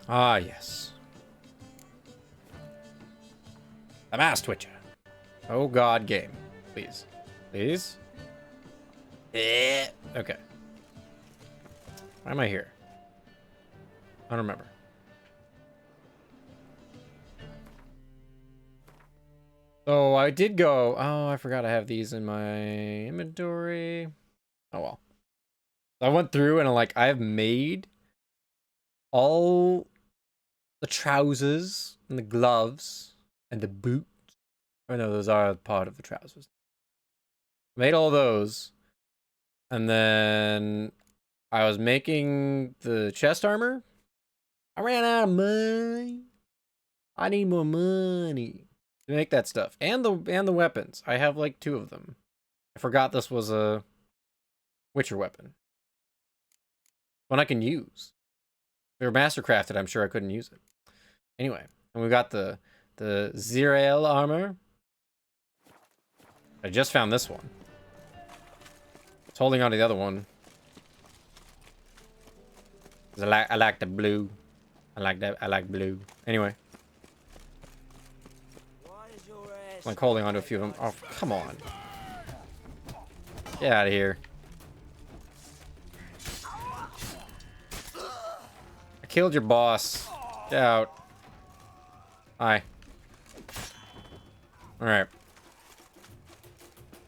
Ah, yes. The Mass Twitcher. Oh god, game. Please. Please? Okay. Why am I here? I don't remember. So I did go... Oh, I forgot I have these in my inventory. Oh well. I went through and I've made all the trousers and the gloves and the boots. Oh no, those are part of the trousers. Made all those. And then I was making the chest armor. I ran out of money. I need more money to make that stuff. And the weapons. I have like 2 of them. I forgot this was a Witcher weapon. One I can use. If they were mastercrafted, I'm sure I couldn't use it. Anyway, and we got the Zirael armor. I just found this one. It's holding on to the other one. I like the blue. I like blue. Anyway. Like holding on to a few of them. Oh, come on. Get out of here. I killed your boss. Get out. Hi. Alright.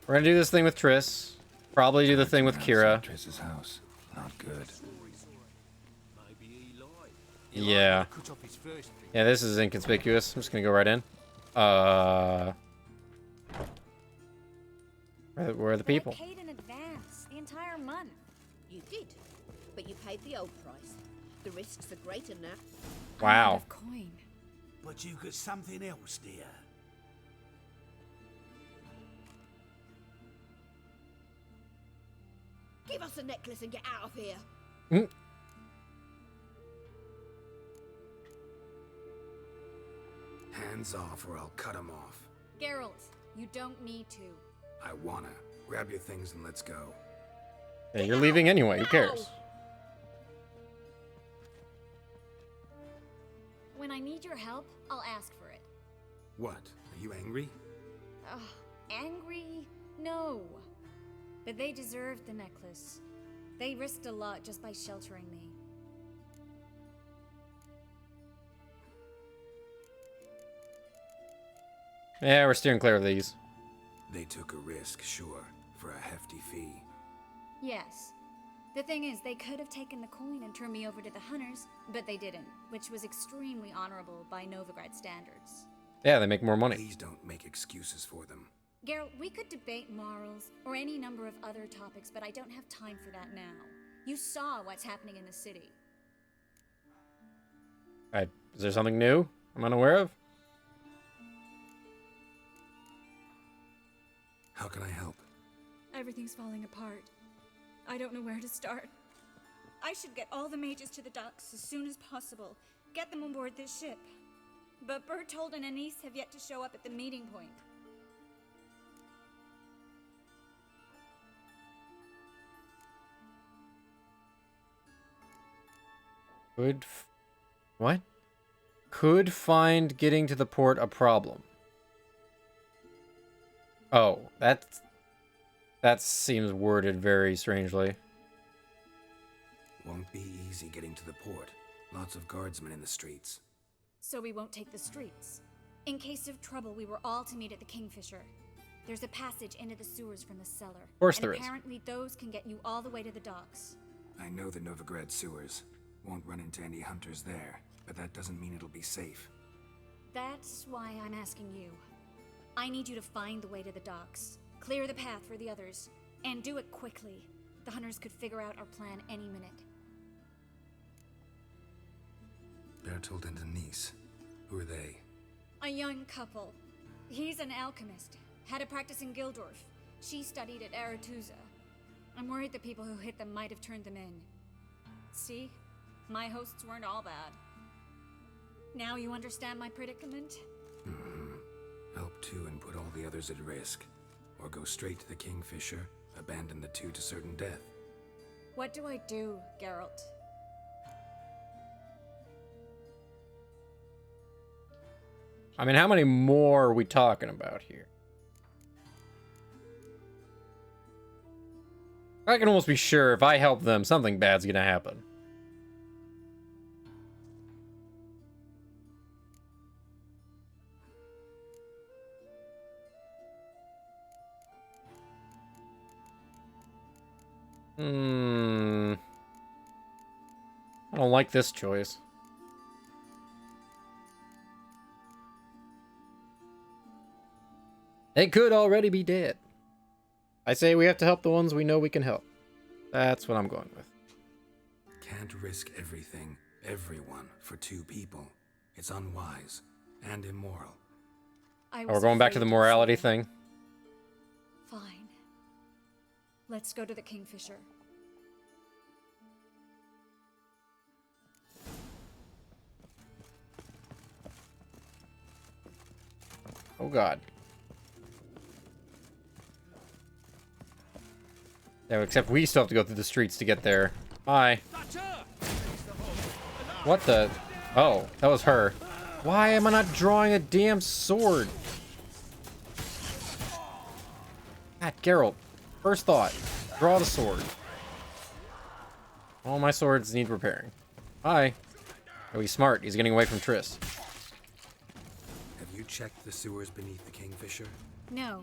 We're gonna do this thing with Triss. Probably do the thing with Kira. Triss's house. Not good. Yeah. Yeah, this is inconspicuous. I'm just gonna go right in. Where are the people? I paid in advance, the entire month. You did, but you paid the old price. The risks are greater now. Wow. I'm out of coin. But you got something else, dear. Give us a necklace and get out of here. Hands off or I'll cut him off. Geralt, you don't need to. I wanna. Grab your things and let's go. Yeah, you're leaving anyway. Who cares? When I need your help, I'll ask for it. What? Are you angry? Ugh, angry? No. But they deserved the necklace. They risked a lot just by sheltering me. Yeah, we're steering clear of these. They took a risk, sure, for a hefty fee. Yes. The thing is, they could have taken the coin and turned me over to the hunters, but they didn't, which was extremely honorable by Novigrad standards. Yeah, they make more money. Please don't make excuses for them. Geralt, we could debate morals or any number of other topics, but I don't have time for that now. You saw what's happening in the city. Is there something new I'm unaware of? How can I help? Everything's falling apart. I don't know where to start. I should get all the mages to the docks as soon as possible. Get them on board this ship. But Bertold and Anise have yet to show up at the meeting point. What? Could find getting to the port a problem. Oh, that seems worded very strangely. Won't be easy getting to the port. Lots of guardsmen in the streets. So we won't take the streets. In case of trouble, we were all to meet at the Kingfisher. There's a passage into the sewers from the cellar. Of course there is. Apparently those can get you all the way to the docks. I know the Novigrad sewers. Won't run into any hunters there, but that doesn't mean it'll be safe. That's why I'm asking you. I need you to find the way to the docks, clear the path for the others, and do it quickly. The hunters could figure out our plan any minute. Bertold and Denise. Who are they? A young couple. He's an alchemist. Had a practice in Gildorf. She studied at Aretuza. I'm worried the people who hit them might have turned them in. See? My hosts weren't all bad. Now you understand my predicament? Help two and put all the others at risk. Or go straight to the Kingfisher, abandon the two to certain death. What do I do, Geralt? I mean, how many more are we talking about here? I can almost be sure if I help them, something bad's gonna happen. I don't like this choice. They could already be dead. I say we have to help the ones we know we can help. That's what I'm going with. Can't risk everything, everyone, for 2 people. It's unwise and immoral. I Oh, we're was going back to afraid the morality say- thing. Fine. Let's go to the Kingfisher. Oh god. Yeah, except we still have to go through the streets to get there. Hi. What the? Oh, that was her. Why am I not drawing a damn sword? God, Geralt. First thought. Draw the sword. All my swords need repairing. Hi. Oh, he's smart. He's getting away from Triss. Have you checked the sewers beneath the Kingfisher? No,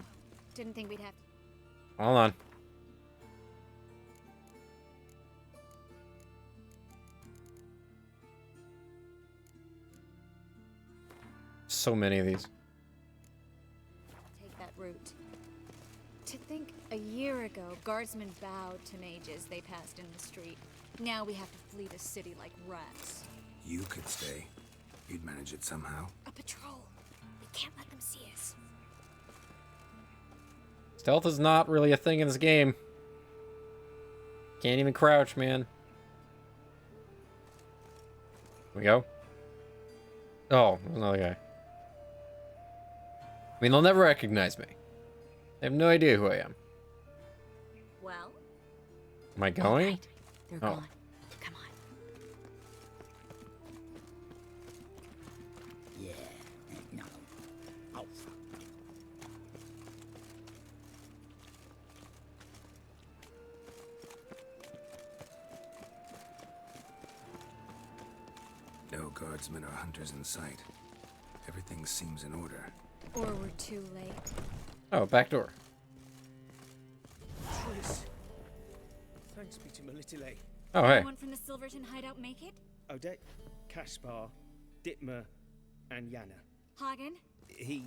didn't think we'd have. Hold on. So many of these. Take that route. To think a year ago, guardsmen bowed to mages they passed in the street. Now we have to flee the city like rats. You could stay. You'd manage it somehow. A patrol. We can't let them see us. Stealth is not really a thing in this game. Can't even crouch, man. Here we go. Oh, there's another guy. I mean, they'll never recognize me. They have no idea who I am. Well, Am I going? right. They're Oh. gone. Come on. Yeah, no. Oh, fuck. No guardsmen or hunters in sight. Everything seems in order. Or we're too late. Oh, back door. Triss. Thanks be to Melitele. Oh, hey. Anyone from the Silverton hideout make it? Odette, Caspar, Dittmer, and Yana. Hagen? He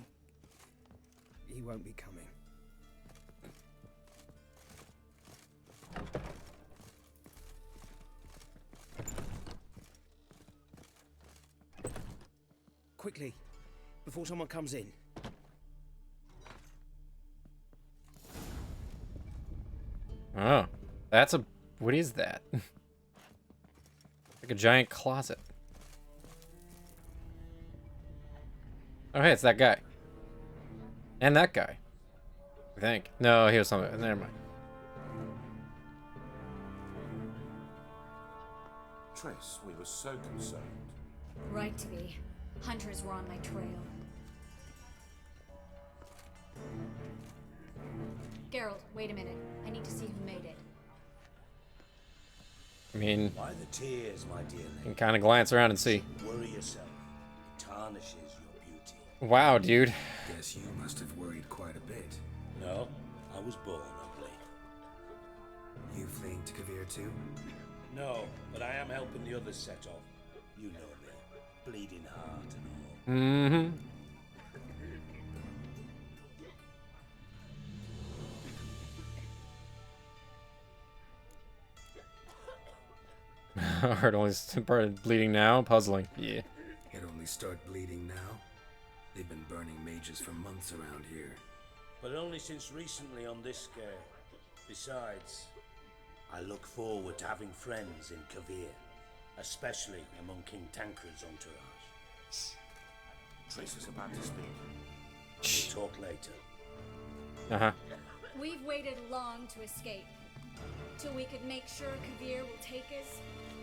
won't be coming. Quickly, before someone comes in. Oh, that's a... What is that? Like a giant closet. Oh, hey, it's that guy. And that guy. I think. No, he was something. Never mind. Triss, we were so concerned. Right to be. Hunters were on my trail. Geralt, wait a minute. I need to see who made it. I mean, Why the tears, my dear you lady? can kind of glance around and see. Worry yourself. Tarnishes your beauty. Wow, dude. Guess you must have worried quite a bit. No, I was born ugly. You fleeing to Kavir too? No, but I am helping the others set off. You know me. Bleeding heart and all. Mm-hmm. Heart only started bleeding now. Puzzling. Yeah. It only start bleeding now? They've been burning mages for months around here. But only since recently on this scale. Besides, I look forward to having friends in Kavir, especially among King Tancred's entourage. Triss is about to speak. We'll talk later. Uh-huh. We've waited long to escape. Till we could make sure Kavir will take us.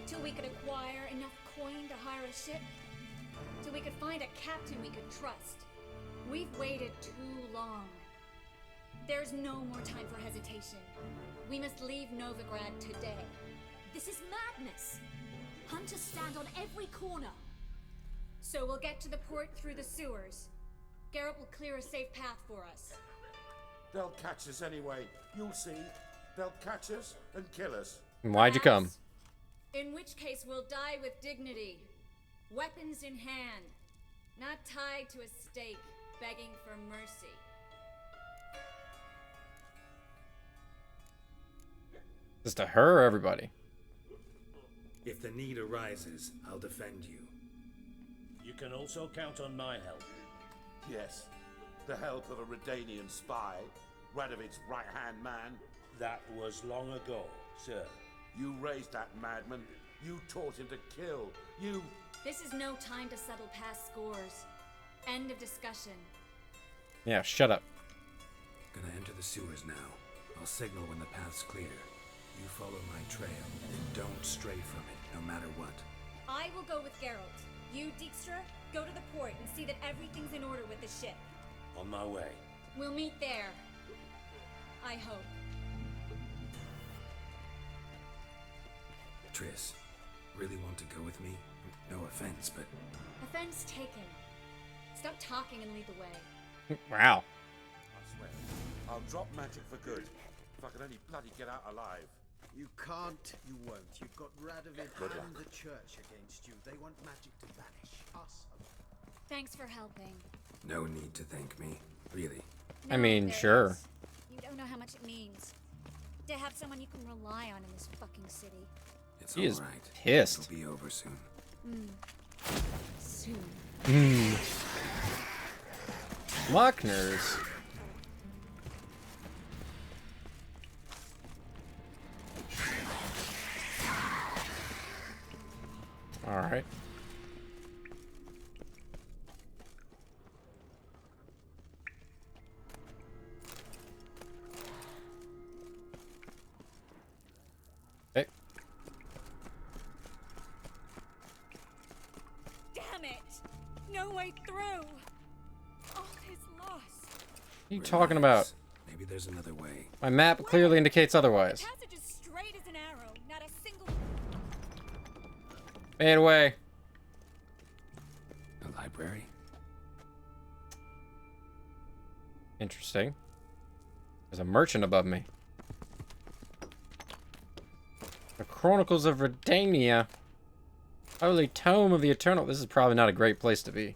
Till we could acquire enough coin to hire a ship. till we could find a captain we could trust. We've waited too long. There's no more time for hesitation. We must leave Novigrad today. This is madness. Hunters stand on every corner. So we'll get to the port through the sewers. Garrett will clear a safe path for us. They'll catch us anyway. You'll see. They'll catch us and kill us. Why'd you come? Perhaps. In which case we'll die with dignity. Weapons in hand. Not tied to a stake, begging for mercy. Just to her or everybody? If the need arises, I'll defend you. You can also count on my help. Yes, the help of a Redanian spy, Radovid's right-hand man. That was long ago, sir. You raised that madman. You taught him to kill. You... This is no time to settle past scores. End of discussion. Yeah, shut up. Gonna enter the sewers now. I'll signal when the path's clear. You follow my trail and don't stray from it, no matter what. I will go with Geralt. You, Dijkstra, go to the port and see that everything's in order with the ship. On my way. We'll meet there. I hope. Triss, really want to go with me? No offense, but... Offense taken. Stop talking and lead the way. Wow. I swear, I'll drop magic for good. If I can only bloody get out alive. You can't, you won't. You've got Radovid Good and luck. the church against you. They want magic to vanish. Us. Thanks for helping. No need to thank me. Really. I No, mean, there sure. is. You don't know how much it means. To have someone you can rely on in this fucking city. It's He is alright. pissed. It'll be over soon. Soon. Lockners. Alright. Hey. Damn it! No way through! All is lost. What are you talking about? Relax. Maybe there's another way. My map clearly indicates otherwise. The passage is straight as an arrow, not a single... Fade away. A library? Interesting. There's a merchant above me. The Chronicles of Redania. Holy Tome of the Eternal. This is probably not a great place to be.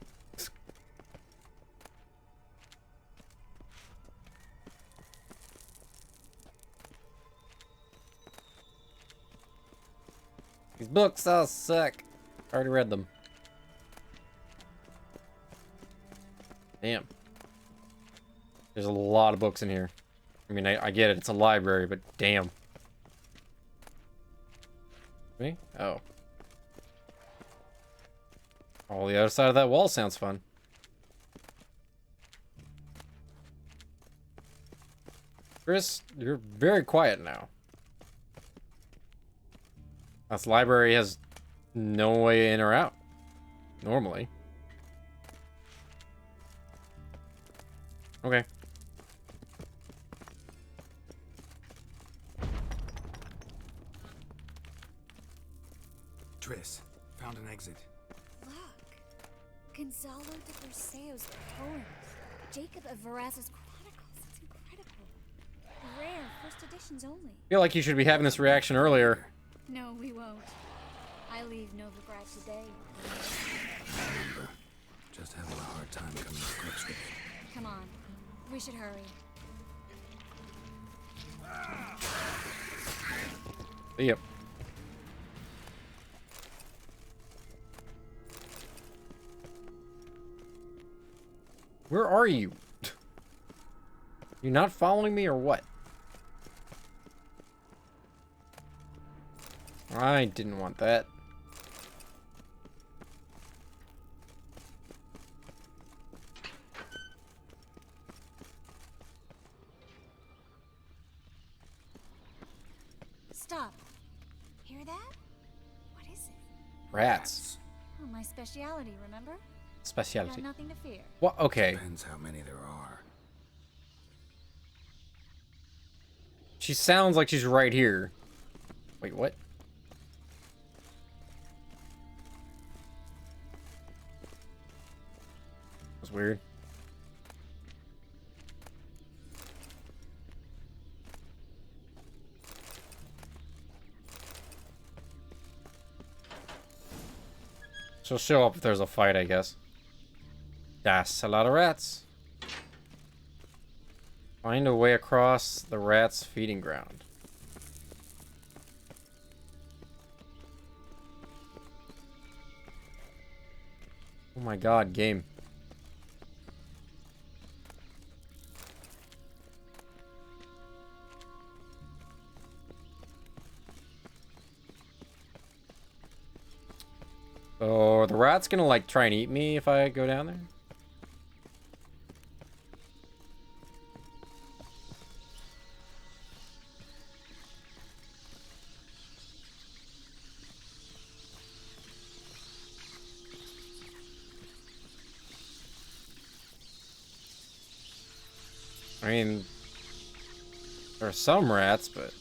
These books all suck. Already read them. Damn. There's a lot of books in here. I mean, I get it. It's a library, but damn. Me? Oh. Oh, the other side of that wall sounds fun. Chris, you're very quiet now. This library has no way in or out. Normally. Okay. Triss, found an exit. Look. Gonzalo de Berceo's poems. Jacob of Varaz's Chronicles. It's incredible. Rare, first editions only. I feel like you should be having this reaction earlier. No, we won't. I leave Novigrad today. Remember, just having a hard time coming to grips with it. Come on. We should hurry. Yep. Where are you? You not following me or what? I didn't want that. Stop. Hear that? What is it? Rats. Oh, my speciality, remember? Speciality. nothing to fear. What? Okay. Depends how many there are. She sounds like she's right here. Wait, what? That's weird. She'll show up if there's a fight, I guess. That's a lot of rats. Find a way across the rats' feeding ground. Oh my god, game. So, are the rats gonna, like, try and eat me if I go down there? I mean, there are some rats, but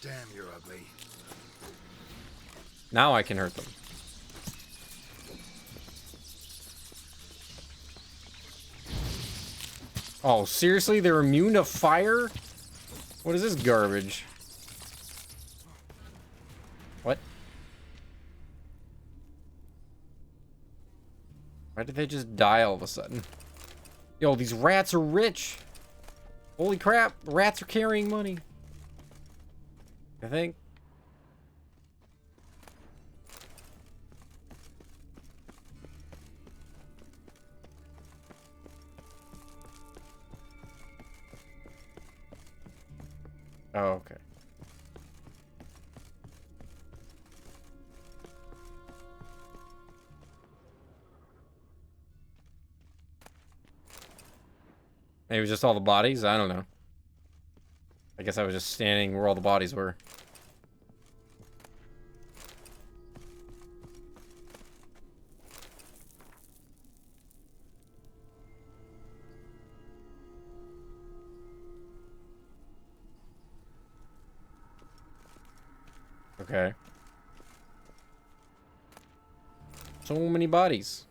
Damn, you're ugly. now I can hurt them. Oh, seriously? They're immune to fire? What is this garbage? What? Why did they just die all of a sudden? Yo, these rats are rich. Holy crap, rats are carrying money. I think. Oh, okay. Maybe it was just all the bodies? I don't know. I guess I was just standing where all the bodies were. Okay. So many bodies.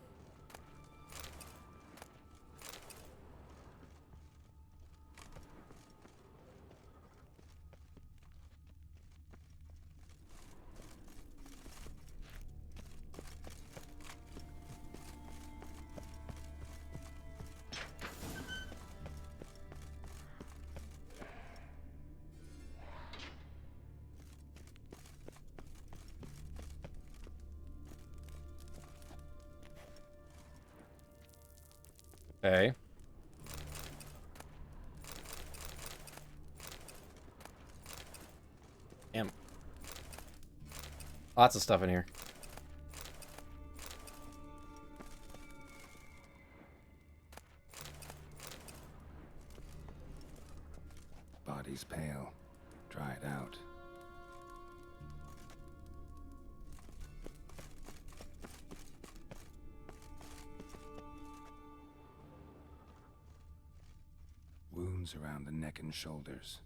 Okay. Damn. Lots of stuff in here. Body's pale, dried out. Wounds around the neck and shoulders.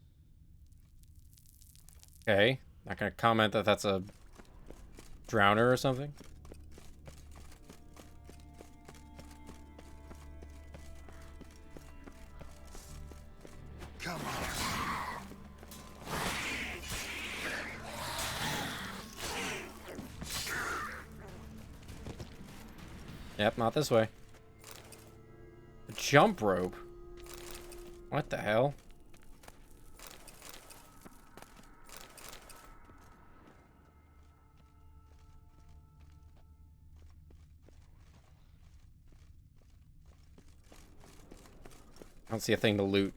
Okay. Not gonna comment that that's a drowner or something. Come on. Yep, not this way. A jump rope? What the hell? I don't see a thing to loot.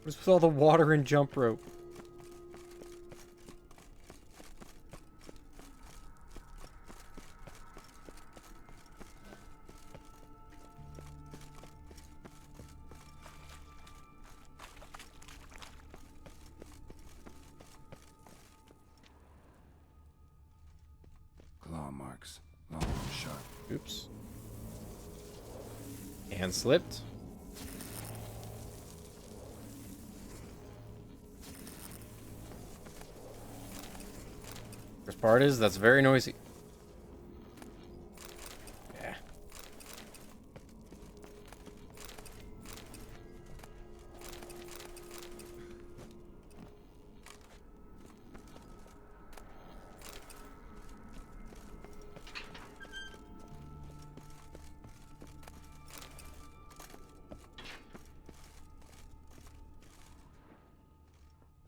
What's with all the water and jump rope? marks, long and sharp. Oops. And slipped. First part is that's very noisy. Yeah.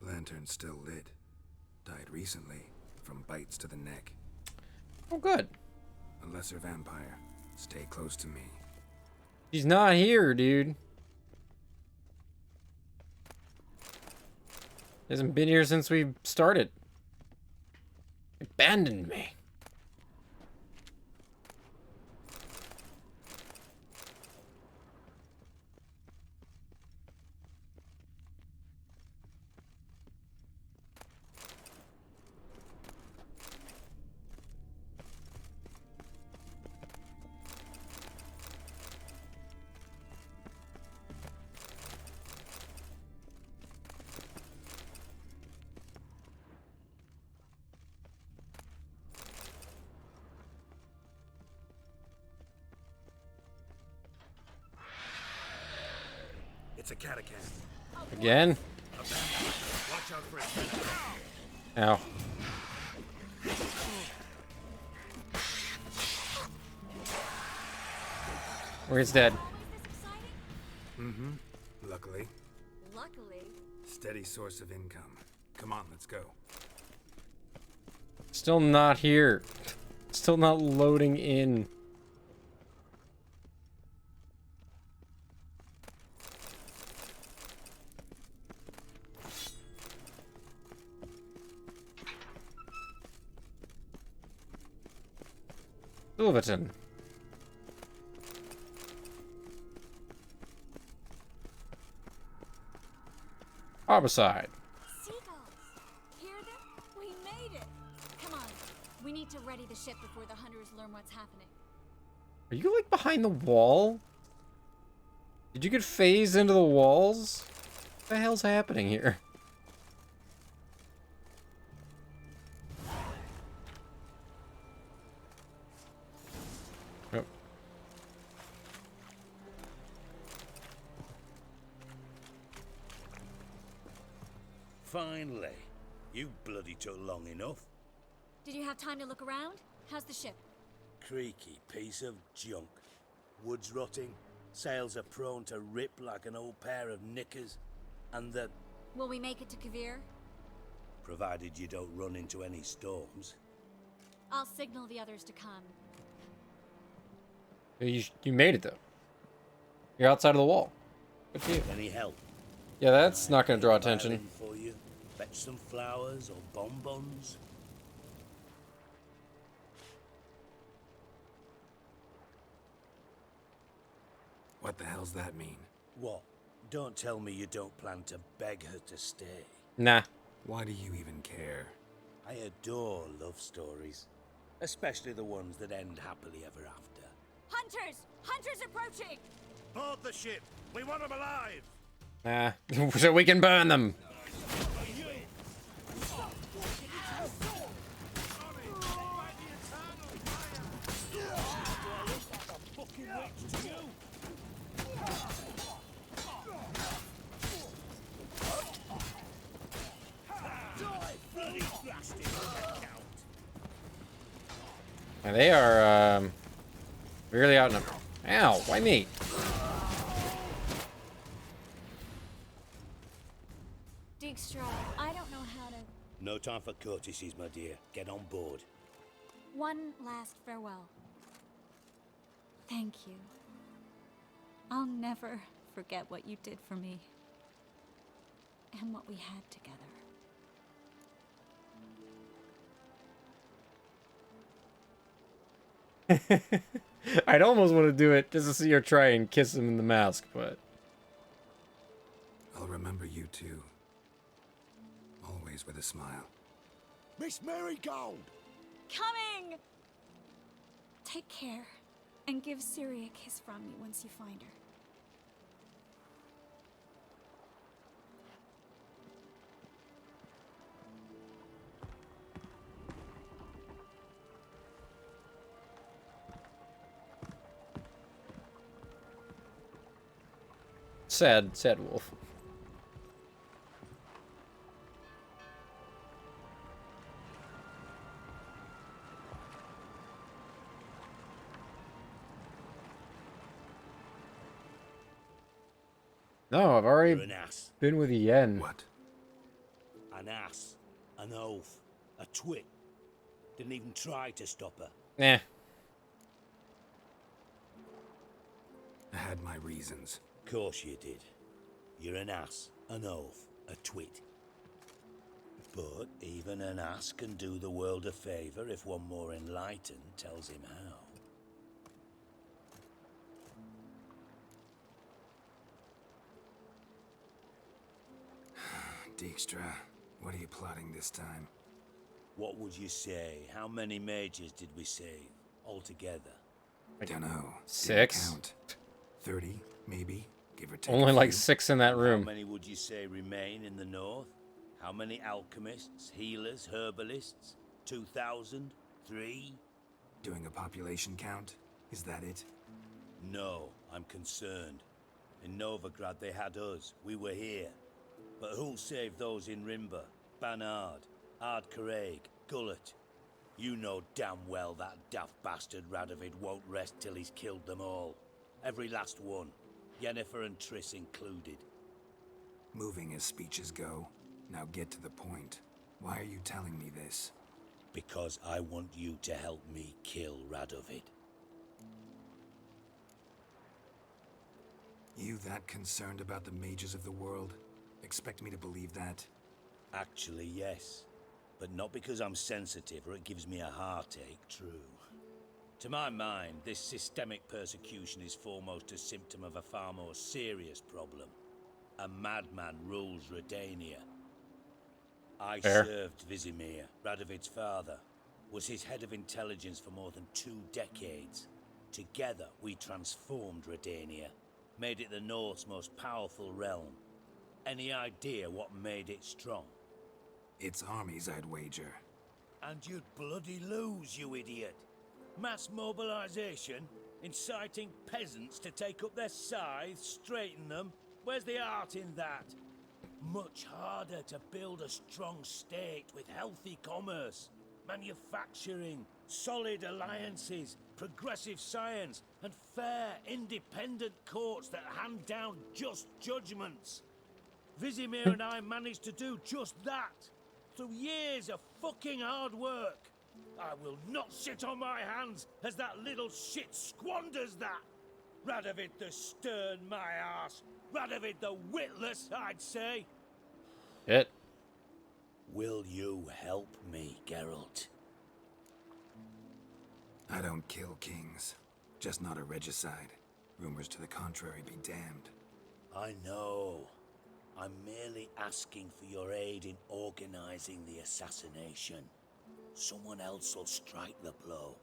Lantern's still lit. Died recently, from bites to the neck. Oh, good. A lesser vampire. Stay close to me. She's not here, dude. Hasn't been here since we started. Abandoned me. It's a catacomb. Again? Watch out for it. Ow. Where's dead? Mm-hmm. Luckily. Luckily. Steady source of income. Come on, let's go. Still not here. Still not loading in. Silverton. Harborside. Seagulls! Hear them? We made it! Come on. We need to ready the ship before the hunters learn what's happening. Are you like behind the wall? Did you get phased into the walls? What the hell's happening here? Yep. Finally. You bloody took long enough. Did you have time to look around? How's the ship? Creaky piece of junk. Wood's rotting, sails are prone to rip like an old pair of knickers, and the... Will we make it to Kavir? provided you don't run into any storms. I'll signal the others to come. You made it though. You're outside of the wall. Good for you. Any help? Yeah, that's not going to draw Take a attention. violin for you, fetch some flowers or bonbons. What the hell's that mean? What? Don't tell me you don't plan to beg her to stay. Nah. Why do you even care? I adore love stories, especially the ones that end happily ever after. Hunters! Hunters approaching! Board the ship. We want them alive. Nah. So we can burn them. And they are really outnumbered. Ow, why me? Dijkstra, I don't know how to... No time for courtesies, my dear. Get on board. One last farewell. Thank you. I'll never forget what you did for me. And what we had together. I'd almost want to do it just to see her try and kiss him in the mask, but... I'll remember you too. Always with a smile. Miss Marigold! Coming! Take care, and give Ciri a kiss from me once you find her. Sad wolf. No, I've You're already an ass. been with Yen. What? An ass. An oaf. A twit. Didn't even try to stop her. Nah. I had my reasons. Course you did. You're an ass, an oaf, a twit. But even an ass can do the world a favour if one more enlightened tells him how. Dijkstra, what are you plotting this time? What would you say? How many mages did we save altogether? I don't know. 6? Count. 30, maybe, give or take. Only a like few. 6 in that How room. many would you say remain in the north? How many alchemists, healers, herbalists? 2,000? 3? Doing a population count? Is that it? No, I'm concerned. In Novigrad they had us. We were here. But who'll save those in Rimba? Banard, Ardcaraig, Gullet? You know damn well that daft bastard Radovid won't rest till he's killed them all. Every last one. Yennefer and Triss included. Moving as speeches go. Now get to the point. Why are you telling me this? Because I want you to help me kill Radovid. You that concerned about the mages of the world? Expect me to believe that? Actually, yes. But not because I'm sensitive or it gives me a heartache, true. To my mind, this systemic persecution is foremost a symptom of a far more serious problem. A madman rules Redania. I Fair. served Vizimir, Radovid's father, was his head of intelligence for more than 2 decades. Together, we transformed Redania, made it the North's most powerful realm. Any idea what made it strong? It's armies, I'd wager. And you'd bloody lose, you idiot. Mass mobilization, inciting peasants to take up their scythes, straighten them. Where's the art in that? Much harder to build a strong state with healthy commerce, manufacturing, solid alliances, progressive science, and fair, independent courts that hand down just judgments. Vizimir and I managed to do just that, through years of fucking hard work. I will not sit on my hands as that little shit squanders that. Radovid the stern, my ass. Radovid the witless, I'd say. Shit. Will you help me, Geralt? I don't kill kings. Just not a regicide. Rumors to the contrary be damned. I know. I'm merely asking for your aid in organizing the assassination. Someone else will strike the blow.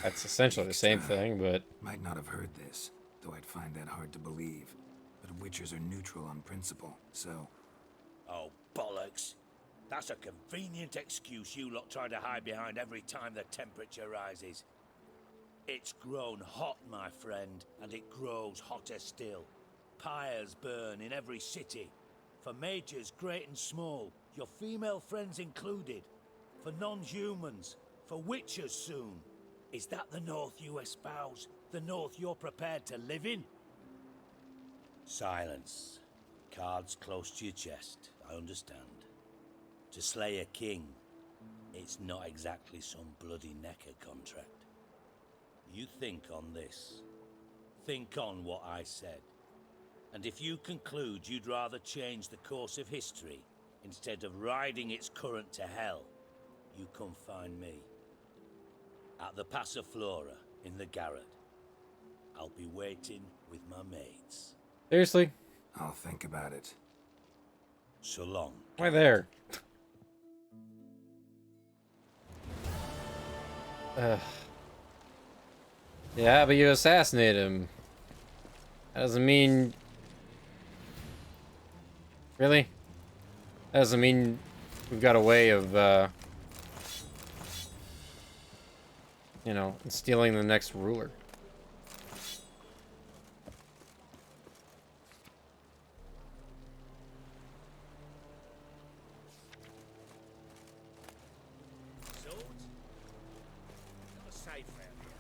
That's essentially the same thing, but... Might not have heard this, though I'd find that hard to believe. But witchers are neutral on principle, so... Oh, bollocks. That's a convenient excuse you lot try to hide behind every time the temperature rises. It's grown hot, my friend, and it grows hotter still. Pyres burn in every city. For mages great and small, your female friends included. For non-humans, for witchers soon. Is that the North you espouse? The North you're prepared to live in? Silence. Cards close to your chest, I understand. To slay a king, it's not exactly some bloody necker contract. You think on this. Think on what I said. And if you conclude you'd rather change the course of history instead of riding its current to hell, you come find me. At the Passiflora in the garret. I'll be waiting with my mates. Seriously? I'll think about it. So long. Why there? Ugh. Yeah, but you assassinate him. That doesn't mean... Really? That doesn't mean we've got a way of, you know, stealing the next ruler. Swords? Not safe around here.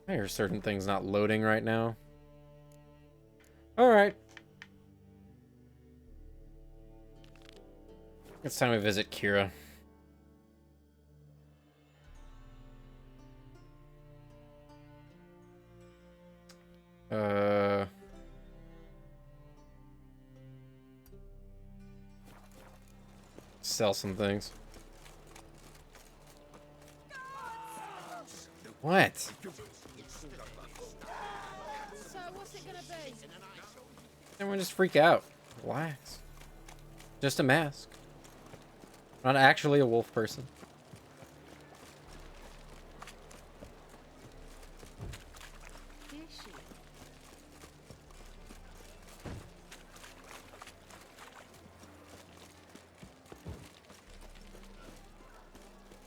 I hear certain things not loading right now. Alright. It's time to visit Kira. Sell some things. What? So, what's it gonna be? Everyone just freak out. Relax. Just a mask. Not actually a wolf person. Is she?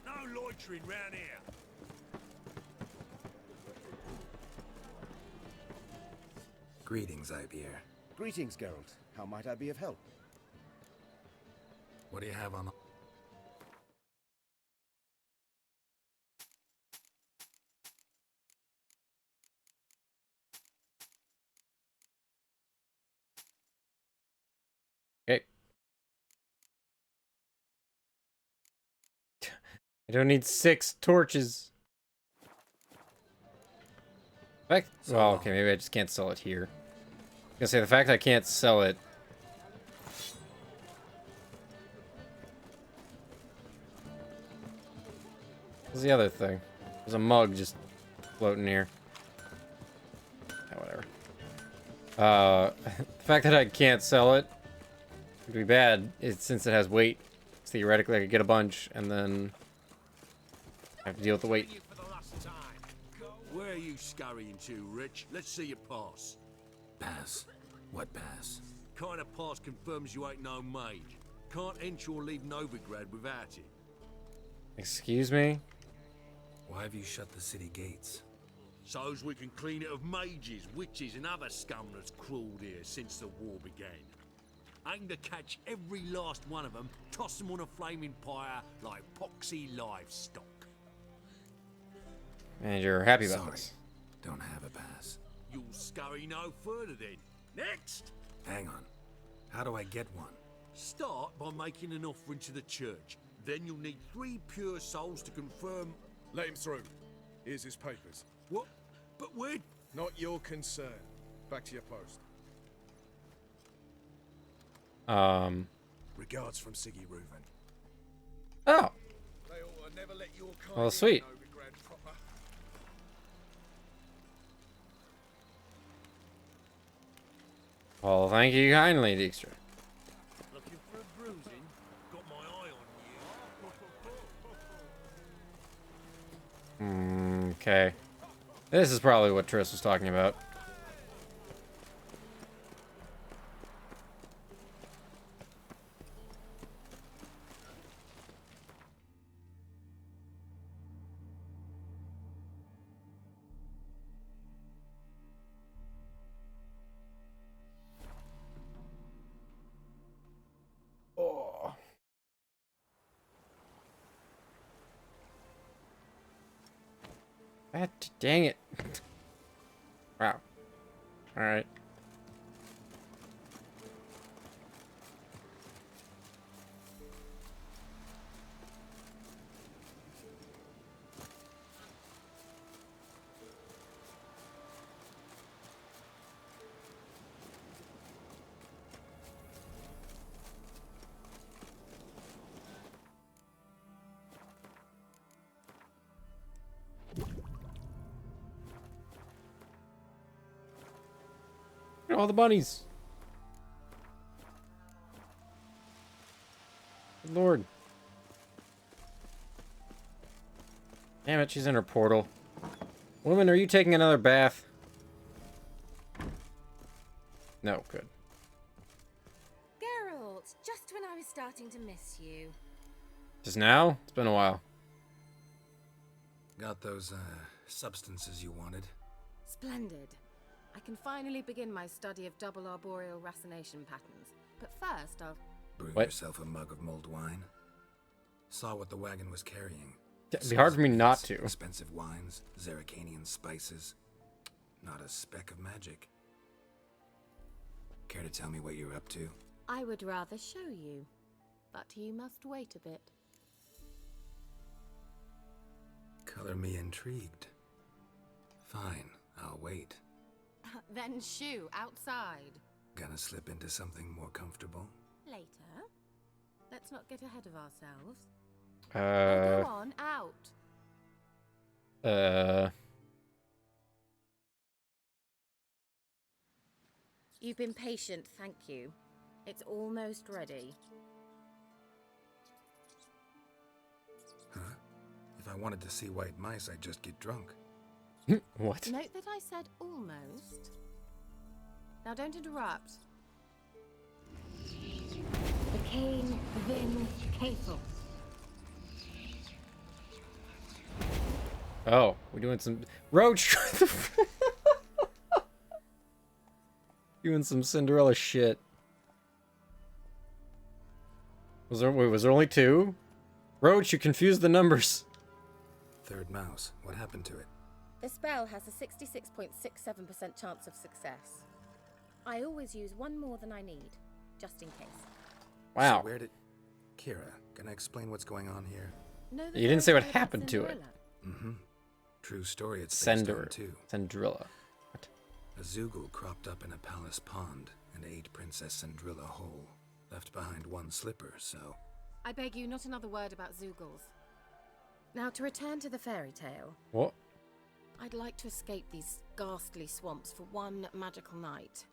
No loitering round here. Greetings, Ibier. Greetings, Geralt. How might I be of help? What do you have on? Okay. I don't need 6 torches. Fact, well, okay, maybe I just can't sell it here. I was gonna say, the fact I can't sell it... What's the other thing? There's a mug just floating here. Yeah, whatever. The fact that I can't sell it would be bad, since it has weight. Theoretically, I could get a bunch, and then I have to deal with the weight. Where are you scurrying to, Rich? Let's see your pass. Pass. What pass? Kind of pass confirms you ain't no mage. Can't enter or leave Novigrad without it. Excuse me? Why have you shut the city gates? So's we can clean it of mages, witches, and other scum that's crawled here since the war began. Aim to catch every last one of them, toss them on a flaming pyre like poxy livestock. And you're happy about Sorry. this. Don't have a pass. You'll scurry no further then. Next! Hang on. How do I get one? Start by making an offering to the church. Then you'll need 3 pure souls to confirm... Let him through. Here's his papers. What? But we're... Not your concern. Back to your post. Regards from Siggy Reuven. Oh, They ought to never let your kind well, sweet. in Novigrad proper. Well, thank you kindly, Dijkstra. Looking for a bruising? Got my eye on you. Okay. This is probably what Triss was talking about. Oh. God dang it. Wow. Alright. Look at all the bunnies. Good Lord. Damn it, she's in her portal. Woman, are you taking another bath? No, good. Geralt, just when I was starting to miss you. Just now? It's been a while. Got those, substances you wanted? Splendid. I can finally begin my study of double arboreal racination patterns. But first, I'll... Brew What? yourself a mug of mulled wine. Saw what the wagon was carrying. It'd be hard for me not to. Expensive wines, Zerrikanian spices. Not a speck of magic. Care to tell me what you're up to? I would rather show you. But you must wait a bit. Color me intrigued. Fine, I'll wait. Then shoo, outside. Gonna slip into something more comfortable? Later. Let's not get ahead of ourselves. Now go on, out. You've been patient, thank you. It's almost ready. Huh? If I wanted to see white mice, I'd just get drunk. What? Note that I said almost. Now don't interrupt. The Cain Vin Cathel. Oh, we're doing some Roach. Doing some Cinderella shit. Was there only two? Roach, you confused the numbers. Third mouse. What happened to it? The spell has a 66.67% chance of success. I always use one more than I need, just in case. Wow. So where did... Kira, can I explain what's going on here? Know the You didn't say what fairy tale happened about to it. Cinderella? Mm-hmm. True story it's based on, too. Cinderella. What? A Zoogle cropped up in a palace pond and ate Princess Cinderella whole. Left behind one slipper, so... I beg you, not another word about Zoogles. Now, to return to the fairy tale. What? I'd like to escape these ghastly swamps for one magical night.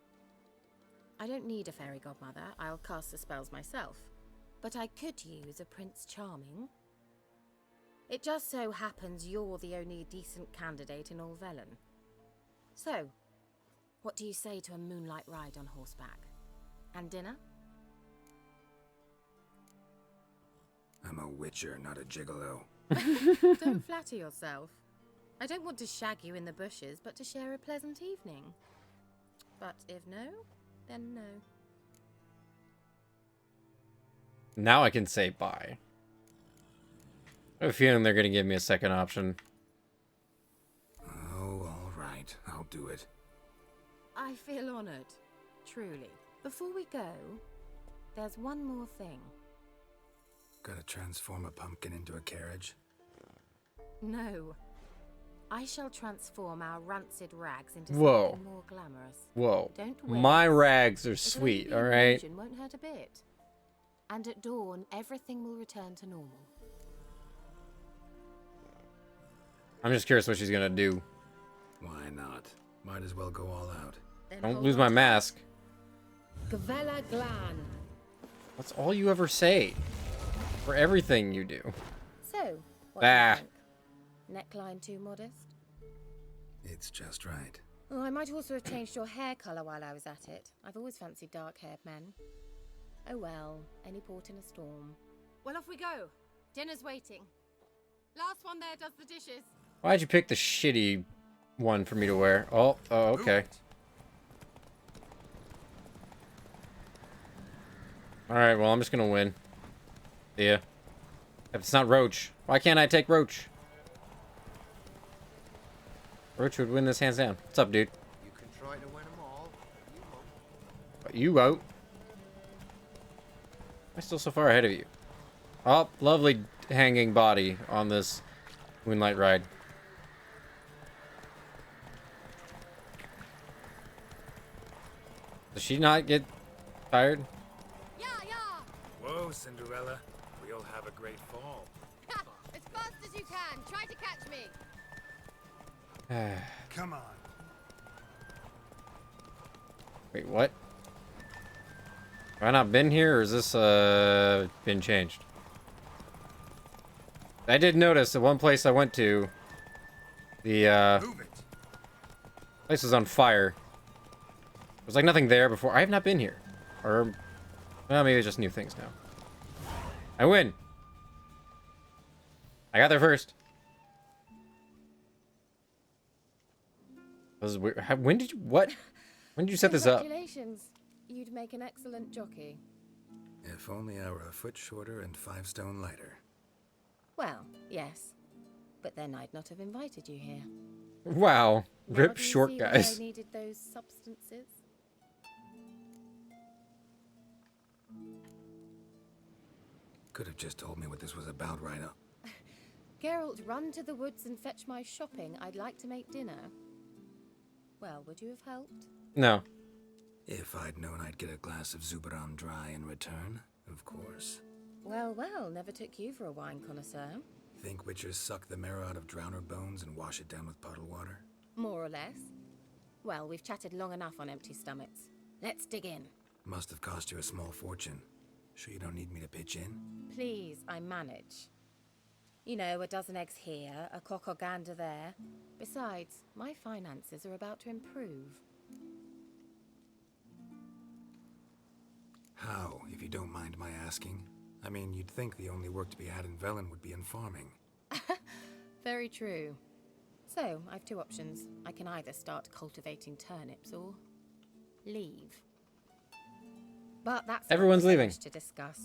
I don't need a fairy godmother, I'll cast the spells myself. But I could use a Prince Charming. It just so happens you're the only decent candidate in all Velen. So, what do you say to a moonlight ride on horseback? And dinner? I'm a witcher, not a gigolo. Don't flatter yourself. I don't want to shag you in the bushes, but to share a pleasant evening. But if no, then no. Now I can say bye. I have a feeling they're gonna give me a second option. Oh, all right. I'll do it. I feel honored. Truly. Before we go, there's one more thing. Gotta transform a pumpkin into a carriage? No. I shall transform our rancid rags into Whoa. something more glamorous. Whoa. Don't worry. My rags are It'll sweet, only be an alright? illusion, won't hurt a bit. And at dawn, everything will return to normal. I'm just curious what she's gonna do. Why not? Might as well go all out. Then Don't hold lose on my tight. mask. Gavella Glan. That's all you ever say. For everything you do. So, what do you Ah. think? Neckline too modest? It's just right. Oh, I might also have changed your hair colour while I was at it. I've always fancied dark-haired men. Oh well, any port in a storm. Well, off we go. Dinner's waiting. Last one there does the dishes. Why'd you pick the shitty one for me to wear? Oh, okay. Alright, well, I'm just gonna win. See ya. If it's not Roach, why can't I take Roach? Roach would win this hands down. What's up, dude? You can try to win them all. You won't. But you won't. I'm still so far ahead of you. Oh, lovely hanging body on this moonlight ride. Does she not get tired? Yeah, yeah. Whoa, Cinderella. We'll have a great fall. As fast as you can. Try to catch me. Come on. Wait, what? Have I not been here, or is this, been changed? I did notice that one place I went to, the place was on fire. There was like nothing there before. I have not been here. Or, well, maybe it's just new things now. I win. I got there first. This is weird. When did you, what? When did you set this up? Congratulations. You'd make an excellent jockey. If only I were a foot shorter and 5 stone lighter. Well, yes. But then I'd not have invited you here. Wow. Now Rip do you short see why guys. I needed those substances. Could have just told me what this was about right up. Geralt, run to the woods and fetch my shopping. I'd like to make dinner. Well, would you have helped? No. If I'd known I'd get a glass of Zubaram dry in return, of course. Well, well, never took you for a wine connoisseur. Think witchers suck the marrow out of drowner bones and wash it down with puddle water? More or less. Well, we've chatted long enough on empty stomachs. Let's dig in. Must have cost you a small fortune. Sure you don't need me to pitch in? Please, I manage. You know, a dozen eggs here, a cock or gander there. Besides, my finances are about to improve. How, if you don't mind my asking? I mean, you'd think the only work to be had in Velen would be in farming. Very true. So, I've 2 options. I can either start cultivating turnips or leave. But that's Everyone's leaving. to discuss.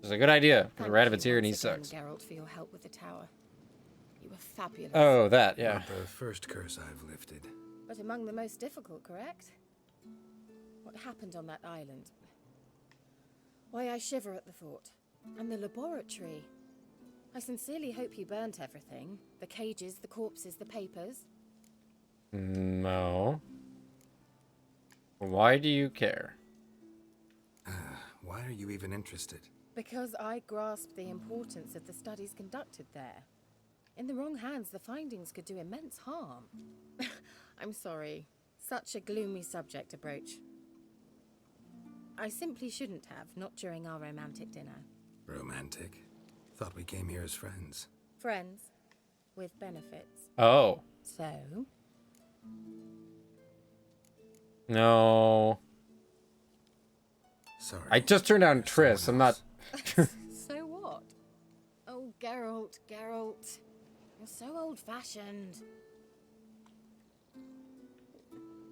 It's a good idea. Thank The Radovid's you here and he once again, sucks. Geralt, for your help with the tower. You were fabulous. Oh, that, yeah. Not the first curse I've lifted. But among the most difficult, correct? What happened on that island? Why, I shiver at the thought. And the laboratory. I sincerely hope you burnt everything. The cages, the corpses, the papers. No. Why do you care? Why are you even interested? Because I grasped the importance of the studies conducted there. In the wrong hands, the findings could do immense harm. I'm sorry. Such a gloomy subject to broach. I simply shouldn't have, not during our romantic dinner. Romantic? Thought we came here as friends. Friends. With benefits. Oh. So? No. Sorry. I just turned down Triss. I'm not... So what? Oh, Geralt, Geralt. You're so old-fashioned.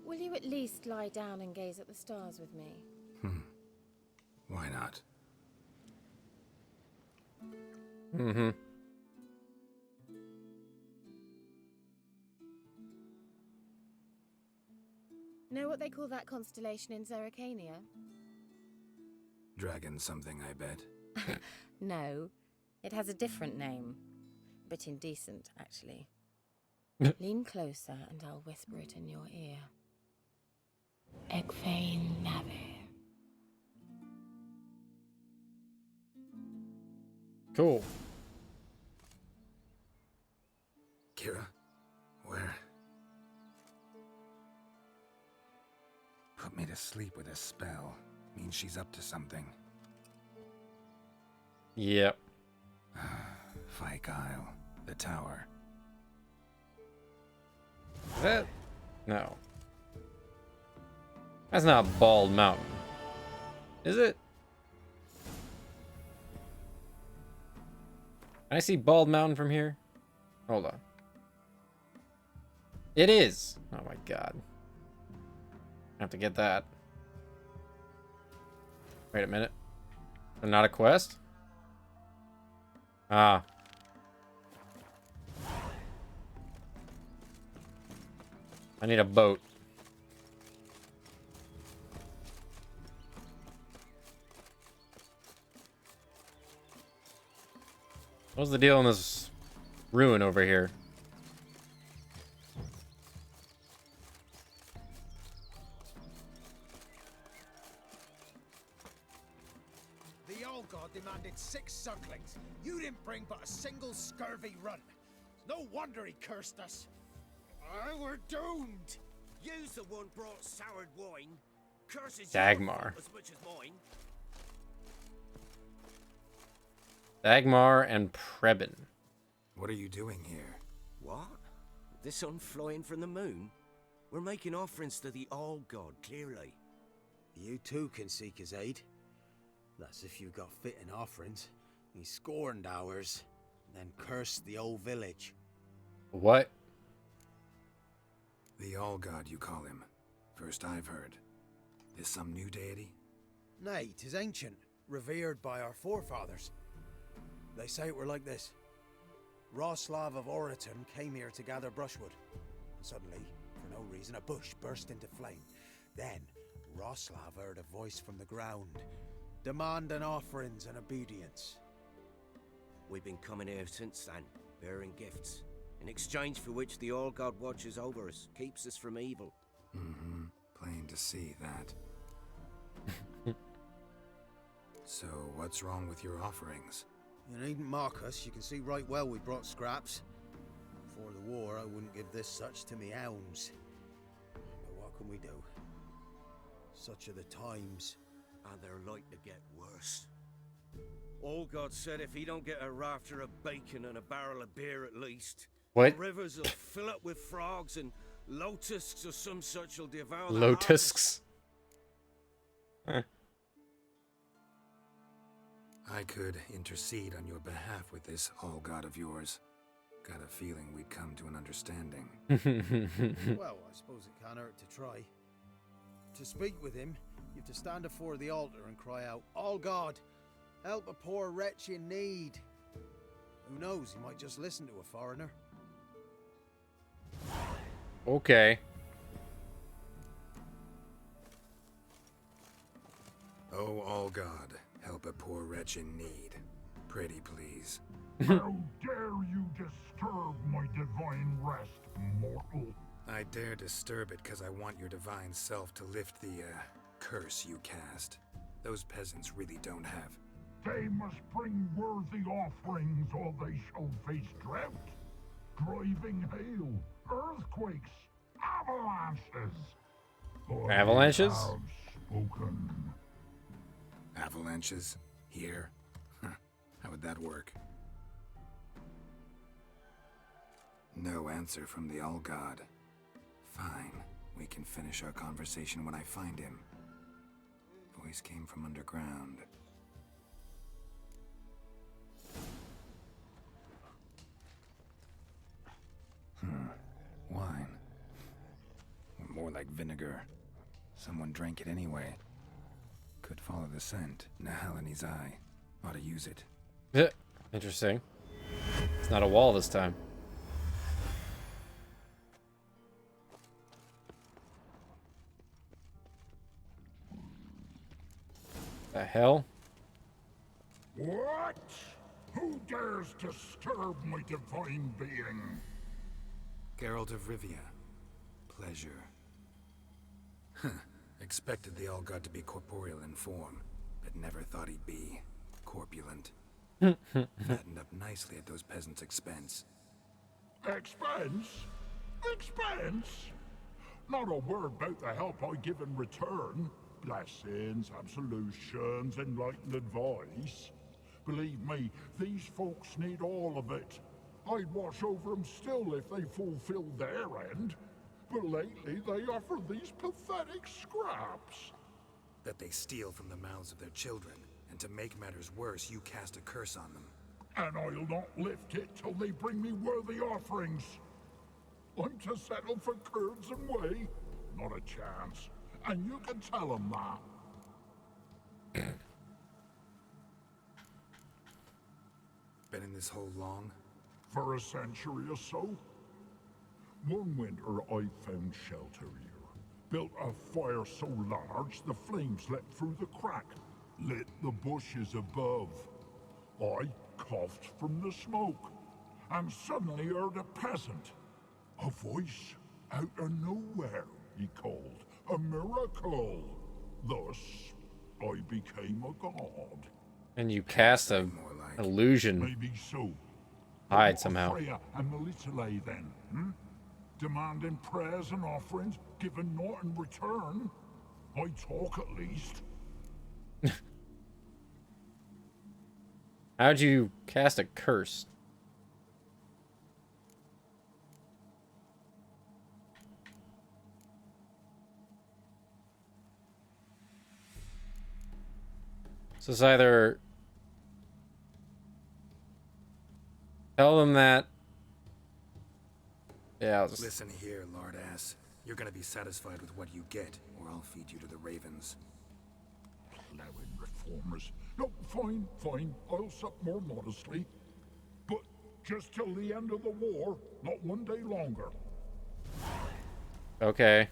Will you at least lie down and gaze at the stars with me? Why not? Mm-hmm. Know what they call that constellation in Zerrikania? Dragon something, I bet. No, it has a different name. Bit indecent, actually. Lean closer and I'll whisper it in your ear. Egfain Nave. Cool. Kira? Where? Put me to sleep with a spell. Means she's up to something. Yep. Fyke Isle. The tower. Is that? No. That's not Bald Mountain. Is it? Can I see Bald Mountain from here? Hold on. It is! Oh my god. I have to get that. Wait a minute. Not a quest? Ah. I need a boat. What's the deal in this ruin over here? The old god demanded 6 sucklings. You didn't bring but a single scurvy run. No wonder he cursed us. We're doomed. You's the one brought soured wine. Curses Dagmar. as much as mine. Dagmar and Preben. What are you doing here? What? The sun flying from the moon? We're making offerings to the All God, clearly. You too can seek his aid. That's if you got fitting offerings. He scorned ours, then cursed the old village. What? The All God, you call him. First I've heard. Is some new deity? Nay, 'tis ancient, revered by our forefathers. They say it were like this. Roslav of Oriton came here to gather brushwood. Suddenly, for no reason, a bush burst into flame. Then, Roslav heard a voice from the ground, demanding offerings and obedience. We've been coming here since then, bearing gifts, in exchange for which the All God watches over us, keeps us from evil. Mm-hmm. Plain to see that. So, what's wrong with your offerings? You needn't mock us. You can see right well we brought scraps. Before the war, I wouldn't give this such to me hounds. But what can we do? Such are the times. And they're like to get worse. All God said if he don't get a rafter of bacon and a barrel of beer at least, What? the rivers will fill up with frogs and lotusks or some such will devour the Lotusks. I could intercede on your behalf with this All God of yours. Got a feeling we'd come to an understanding. Well, I suppose it can't hurt to try. To speak with him, you have to stand before the altar and cry out, All God, help a poor wretch in need. Who knows, he might just listen to a foreigner. Okay. Oh, All God, help a poor wretch in need. Pretty please. How dare you disturb my divine rest, mortal? I dare disturb it because I want your divine self to lift the, curse you cast. Those peasants really don't have. They must bring worthy offerings or they shall face drought, driving hail, earthquakes, avalanches. Avalanches? I have spoken. Avalanches? Here? How would that work? No answer from the All God. Fine. We can finish our conversation when I find him. Voice came from underground. Wine. More like vinegar. Someone drank it anyway. Could follow the scent. Nahal in his eye. Ought to use it. Yeah. Interesting. It's not a wall this time. The hell? What? Who dares disturb my divine being? Geralt of Rivia. Pleasure. Expected the All God to be corporeal in form, but never thought he'd be corpulent. Fattened up nicely at those peasants' expense. Expense? Expense? Not a word about the help I give in return. Blessings, absolutions, enlightened advice. Believe me, these folks need all of it. I'd watch over them still if they fulfilled their end. But lately they offer these pathetic scraps. That they steal from the mouths of their children, and to make matters worse, you cast a curse on them. And I'll not lift it till they bring me worthy offerings. I'm to settle for curds and whey? Not a chance. And you can tell them that. Been in this hole long? For a century or so. One winter I found shelter here. Built a fire so large the flames leapt through the crack, lit the bushes above. I coughed from the smoke, and suddenly heard a peasant. A voice out of nowhere, he called. A miracle. Thus, I became a god. And you cast a illusion. Maybe so. Hide somehow. Freya and Melitele then, demanding prayers and offerings, given naught in return. I talk at least. How'd you cast a curse? So it's either tell them that. Yeah, I'll just... Listen here, Lord Ass. You're gonna be satisfied with what you get, or I'll feed you to the ravens. Plowing reformers. No, fine, fine. I'll sup more modestly. But just till the end of the war, not one day longer. Okay.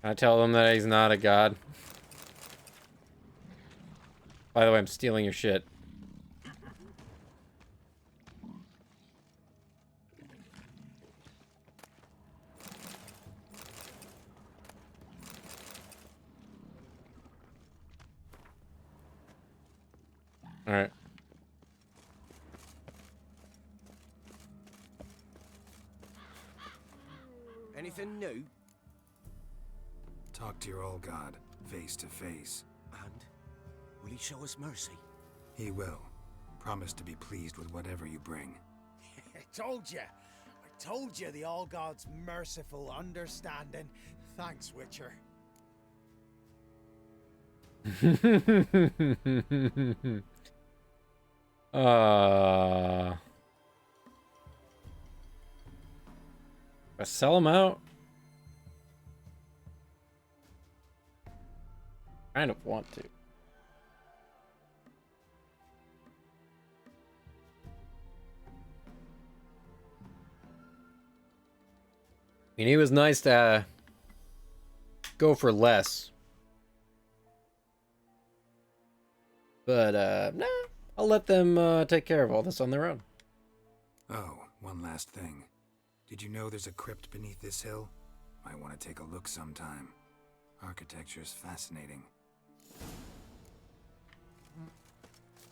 I tell them that he's not a god. By the way, I'm stealing your shit. All right. Anything new? Talk to your old god, face to face. And will he show us mercy? He will. Promise to be pleased with whatever you bring. I told you. I told you the All God's merciful understanding. Thanks, Witcher. I sell them out. Kind of want to. I mean, it was nice to go for less. But, nah, I'll let them take care of all this on their own. Oh, one last thing. Did you know there's a crypt beneath this hill? Might want to take a look sometime. Architecture's fascinating.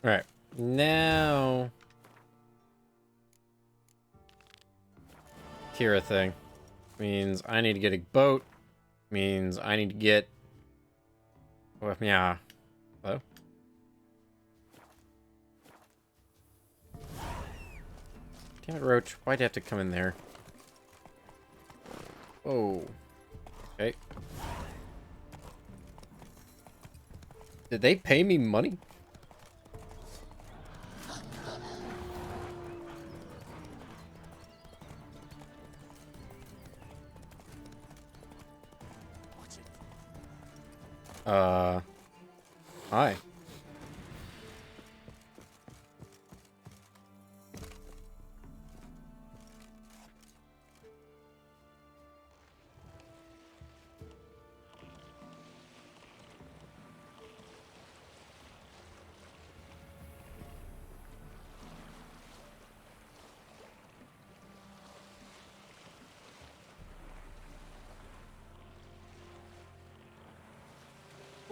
Alright, now... Kira thing. Means I need to get a boat. Means I need to get... Well, yeah. Hello? Damn it, Roach. Why'd you have to come in there? Oh. Okay. Did they pay me money? Hi.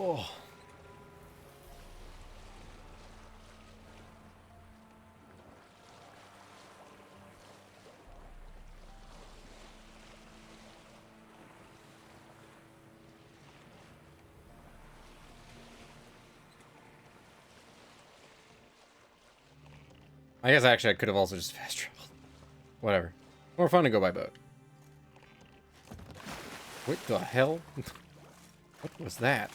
Oh. I guess actually I could have also just fast traveled. Whatever. More fun to go by boat. What the hell? What was that?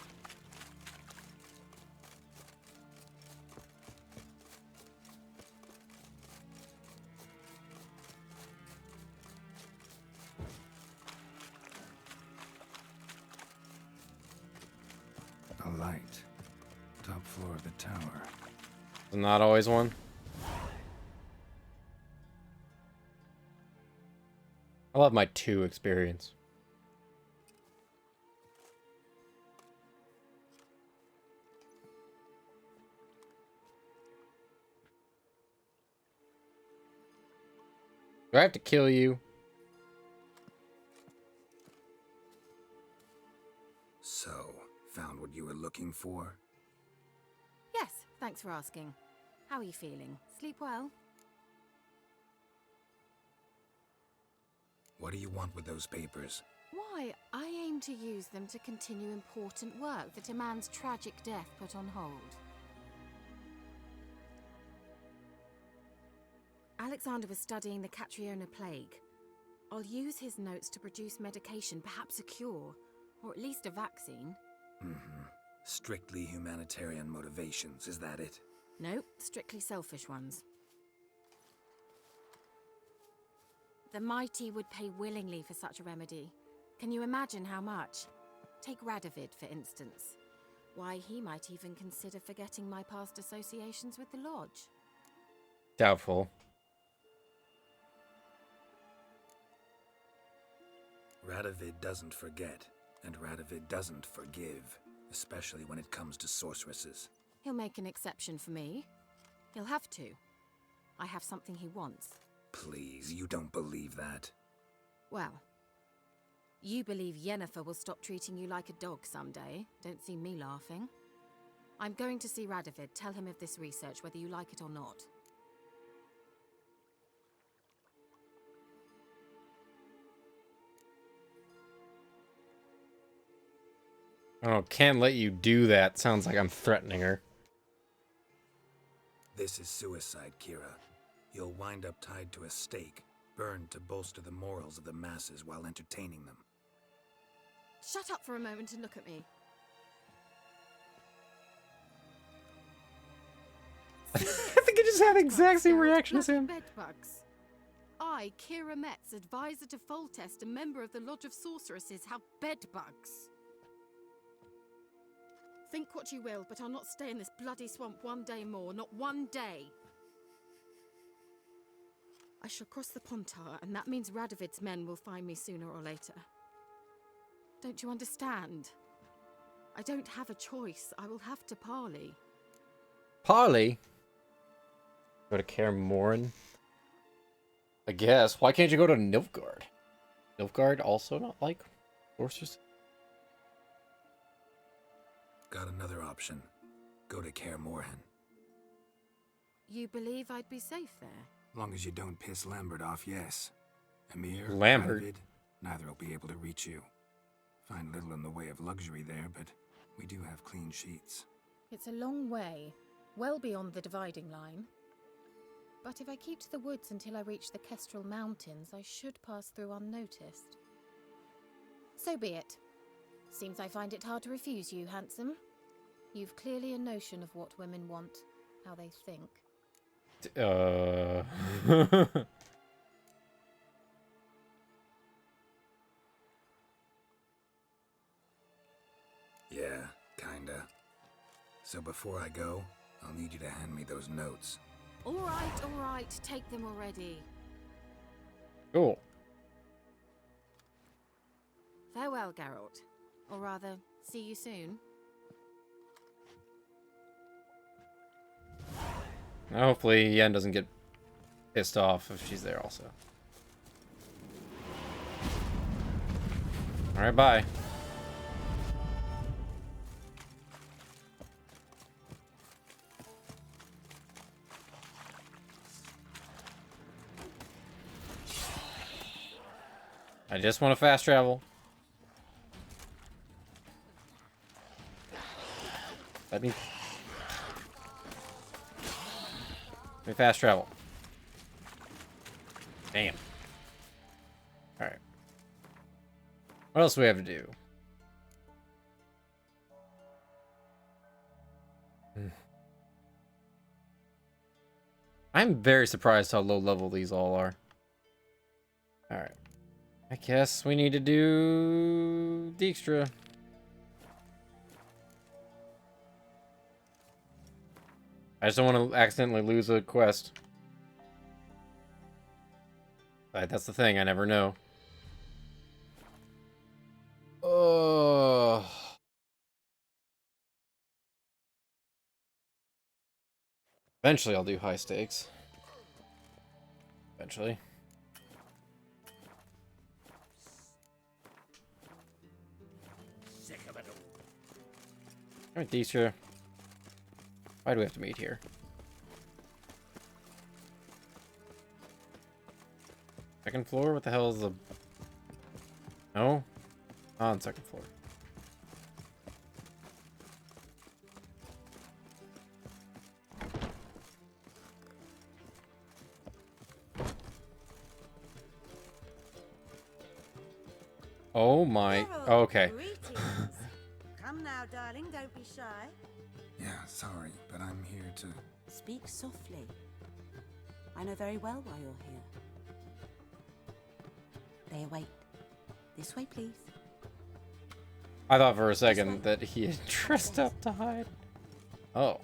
A light. Top floor of the tower. Not always one. I love my 2 experience. Do I have to kill you? So, found what you were looking for? Yes, thanks for asking. How are you feeling? Sleep well? What do you want with those papers? Why, I aim to use them to continue important work that a man's tragic death put on hold. Alexander was studying the Catriona plague. I'll use his notes to produce medication, perhaps a cure, or at least a vaccine. Strictly humanitarian motivations, is that it? No, strictly selfish ones. The mighty would pay willingly for such a remedy. Can you imagine how much? Take Radovid, for instance. Why, he might even consider forgetting my past associations with the Lodge. Doubtful. Radovid doesn't forget, and Radovid doesn't forgive, especially when it comes to sorceresses. He'll make an exception for me. He'll have to. I have something he wants. Please, you don't believe that. Well, you believe Yennefer will stop treating you like a dog someday. Don't see me laughing. I'm going to see Radovid, tell him of this research, whether you like it or not. Oh, can't let you do that. Sounds like I'm threatening her. This is suicide, Kira. You'll wind up tied to a stake, burned to bolster the morals of the masses while entertaining them. Shut up for a moment and look at me. I think I just had the exact same reaction as him. Bedbugs. I, Kira Metz, advisor to Foltest, a member of the Lodge of Sorceresses, have bedbugs. Think what you will, but I'll not stay in this bloody swamp one day more, not one day. I shall cross the Pontar, and that means Radovid's men will find me sooner or later. Don't you understand? I don't have a choice. I will have to parley. Parley? Go to Kaer Morhen? I guess. Why can't you go to Nilfgaard? Nilfgaard also not like sorcerers? Got another option. Go to Kaer Morhen. You believe I'd be safe there? Long as you don't piss Lambert off, yes. Emir, Lambert? Radovid, neither will be able to reach you. Find little in the way of luxury there, but we do have clean sheets. It's a long way, well beyond the dividing line. But if I keep to the woods until I reach the Kestrel Mountains, I should pass through unnoticed. So be it. Seems I find it hard to refuse you, handsome. You've clearly a notion of what women want, how they think. Yeah, kinda. So before I go, I'll need you to hand me those notes. All right, take them already. Cool. Farewell, Geralt. Or rather, see you soon. Now hopefully Yen doesn't get pissed off if she's there also. Alright, bye. I just want to fast travel. Let me fast travel. Damn. Alright. What else do we have to do? I'm very surprised how low level these all are. Alright. I guess we need to do Dijkstra. I just don't want to accidentally lose a quest. That's the thing, I never know. Eventually I'll do high stakes. Eventually. Alright, Dijkstra. Why do we have to meet here? Second floor? What the hell is the... No? On second floor. Oh my. Geralt, Okay. greetings. Come now, darling, don't be shy. Yeah, sorry, but I'm here to... Speak softly. I know very well why you're here. They await. This way, please. I thought for a second that he had dressed up to hide. Oh.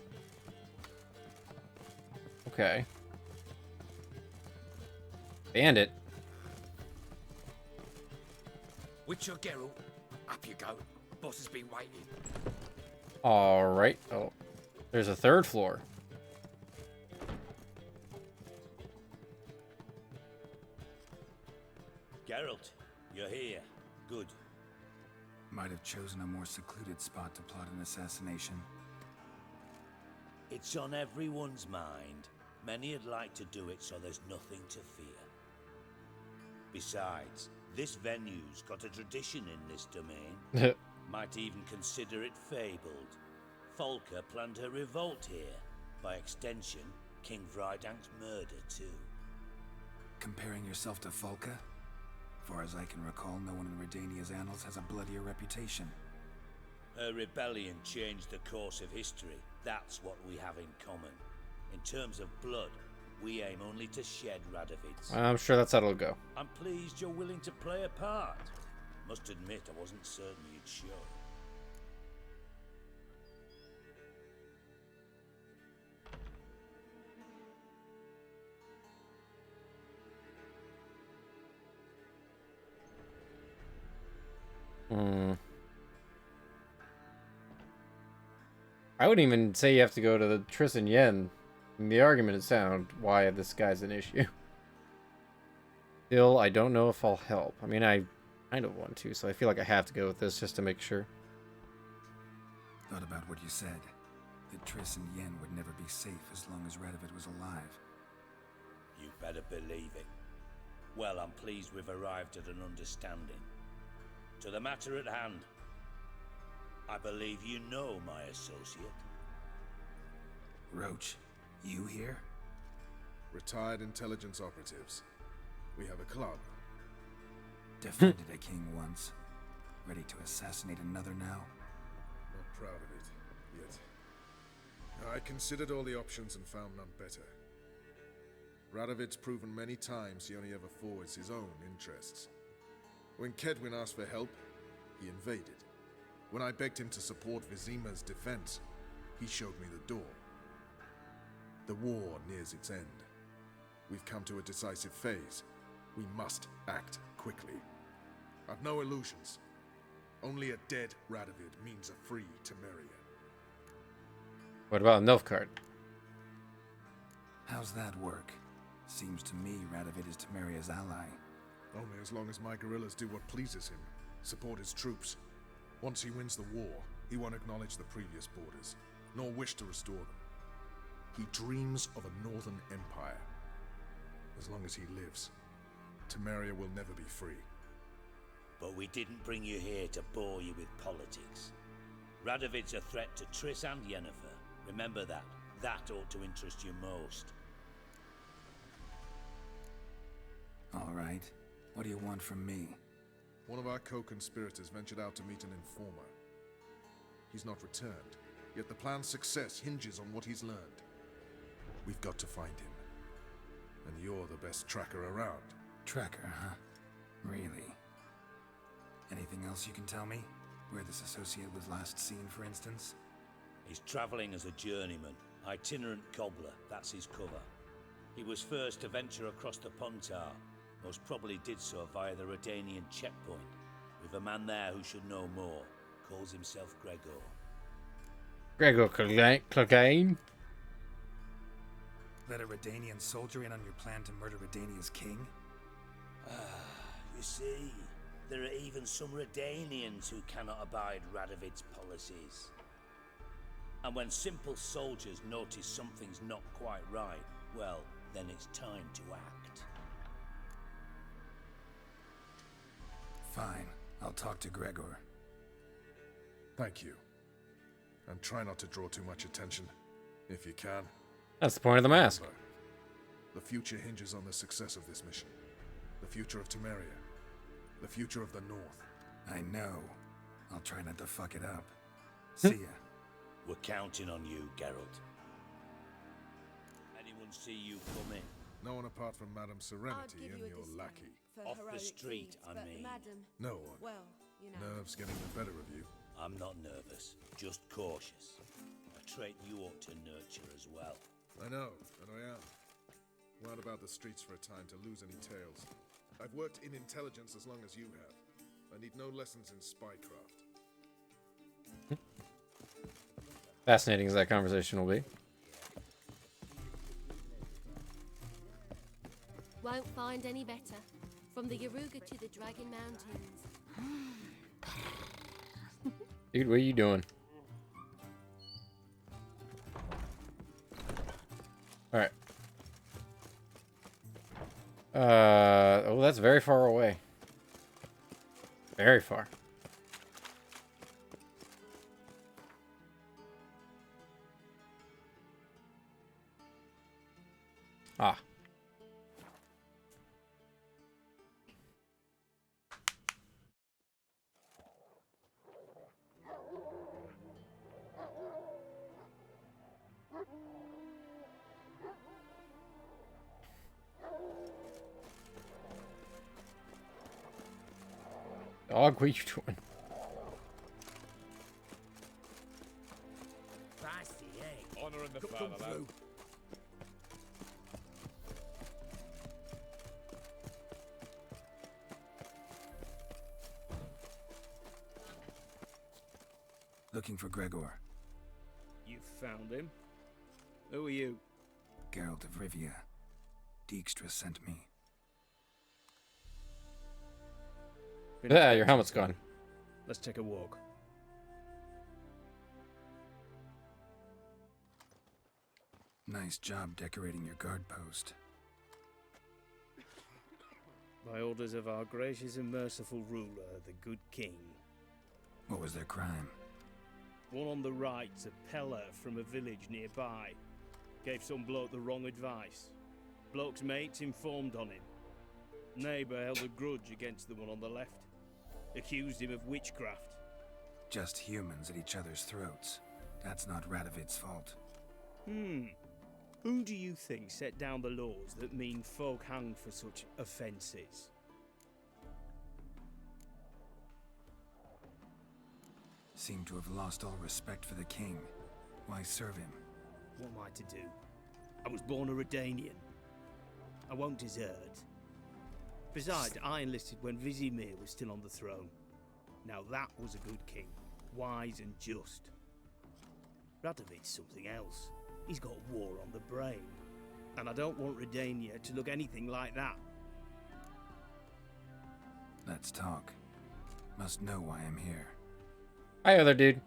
Okay. Bandit. Witcher Geralt, up you go. Boss has been waiting. Alright. Oh. There's a third floor. Geralt, you're here. Good. Might have chosen a more secluded spot to plot an assassination. It's on everyone's mind. Many would like to do it, so there's nothing to fear. Besides, this venue's got a tradition in this domain. Might even consider it fabled. Folka planned her revolt here. By extension, King Vrydank's murder too. Comparing yourself to Folka? Far as I can recall, no one in Redania's annals has a bloodier reputation. Her rebellion changed the course of history. That's what we have in common. In terms of blood, we aim only to shed Radovid's. I'm sure that's how it'll go. I'm pleased you're willing to play a part. Must admit, I wasn't certain you'd show. I wouldn't even say you have to go to the Triss and Yen. The argument is sound why this guy's an issue. Still, I don't know if I'll help. I mean, I kind of want to, so I feel like I have to go with this just to make sure. Thought about what you said. That Triss and Yen would never be safe as long as Radovid was alive. You better believe it. Well, I'm pleased we've arrived at an understanding. To the matter at hand. I believe you know my associate. Roach, you here? Retired intelligence operatives. We have a club. Defended a king once. Ready to assassinate another now? Not proud of it, yet. I considered all the options and found none better. Radovid's proven many times he only ever forwards his own interests. When Kedwin asked for help, he invaded. When I begged him to support Vizima's defense, he showed me the door. The war nears its end. We've come to a decisive phase. We must act quickly. I've no illusions. Only a dead Radovid means a free Temeria. What about Nilfgaard? How's that work? Seems to me Radovid is Temeria's ally. Only as long as my guerrillas do what pleases him, support his troops. Once he wins the war, he won't acknowledge the previous borders, nor wish to restore them. He dreams of a northern empire. As long as he lives, Temeria will never be free. But we didn't bring you here to bore you with politics. Radovid's a threat to Triss and Yennefer. Remember that. That ought to interest you most. All right. What do you want from me? One of our co-conspirators ventured out to meet an informer. He's not returned, yet the plan's success hinges on what he's learned. We've got to find him. And you're the best tracker around. Tracker, huh? Really? Anything else you can tell me? Where this associate was last seen, for instance? He's traveling as a journeyman. Itinerant cobbler, that's his cover. He was first to venture across the Pontar. Most probably did so via the Redanian checkpoint. With a man there who should know more. Calls himself Gregor. Gregor Clegane? Let a Redanian soldier in on your plan to murder Redania's king? You see, there are even some Redanians who cannot abide Radovid's policies. And when simple soldiers notice something's not quite right, well, then it's time to act. Fine. I'll talk to Gregor. Thank you. And try not to draw too much attention, if you can. That's the point of the mask. Remember, the future hinges on the success of this mission. The future of Temeria. The future of the North. I know. I'll try not to fuck it up. See ya. We're counting on you, Geralt. Anyone see you come in? No one apart from Madame Serenity and your lackey. Off the street, I mean. No one. Well, you know. Nerves getting the better of you. I'm not nervous, just cautious. A trait you ought to nurture as well. I know, and I am. Round about the streets for a time to lose any tales. I've worked in intelligence as long as you have. I need no lessons in spycraft. Fascinating as that conversation will be. Won't find any better. From the Yaruga to the Dragon Mountains. Dude, what are you doing? Alright. Oh, that's very far away. Very far. Ah. Dog, what are you doing? Honor in the fatherland. Looking for Gregor. You found him? Who are you? Geralt of Rivia. Dijkstra sent me. Yeah, your helmet's gone. Let's take a walk. Nice job decorating your guard post. By orders of our gracious and merciful ruler, the good king. What was their crime? One on the right, a peller from a village nearby. Gave some bloke the wrong advice. Bloke's mates informed on him. Neighbour held a grudge against the one on the left. Accused him of witchcraft. Just humans at each other's throats. That's not Radovid's fault. Who do you think set down the laws that mean folk hanged for such offences? Seem to have lost all respect for the king. Why serve him? What am I to do? I was born a Redanian. I won't desert. Besides, I enlisted when Vizimir was still on the throne. Now that was a good king, wise and just. Radovid's something else. He's got war on the brain. And I don't want Redania to look anything like that. Let's talk. Must know why I'm here. Hi, other dude.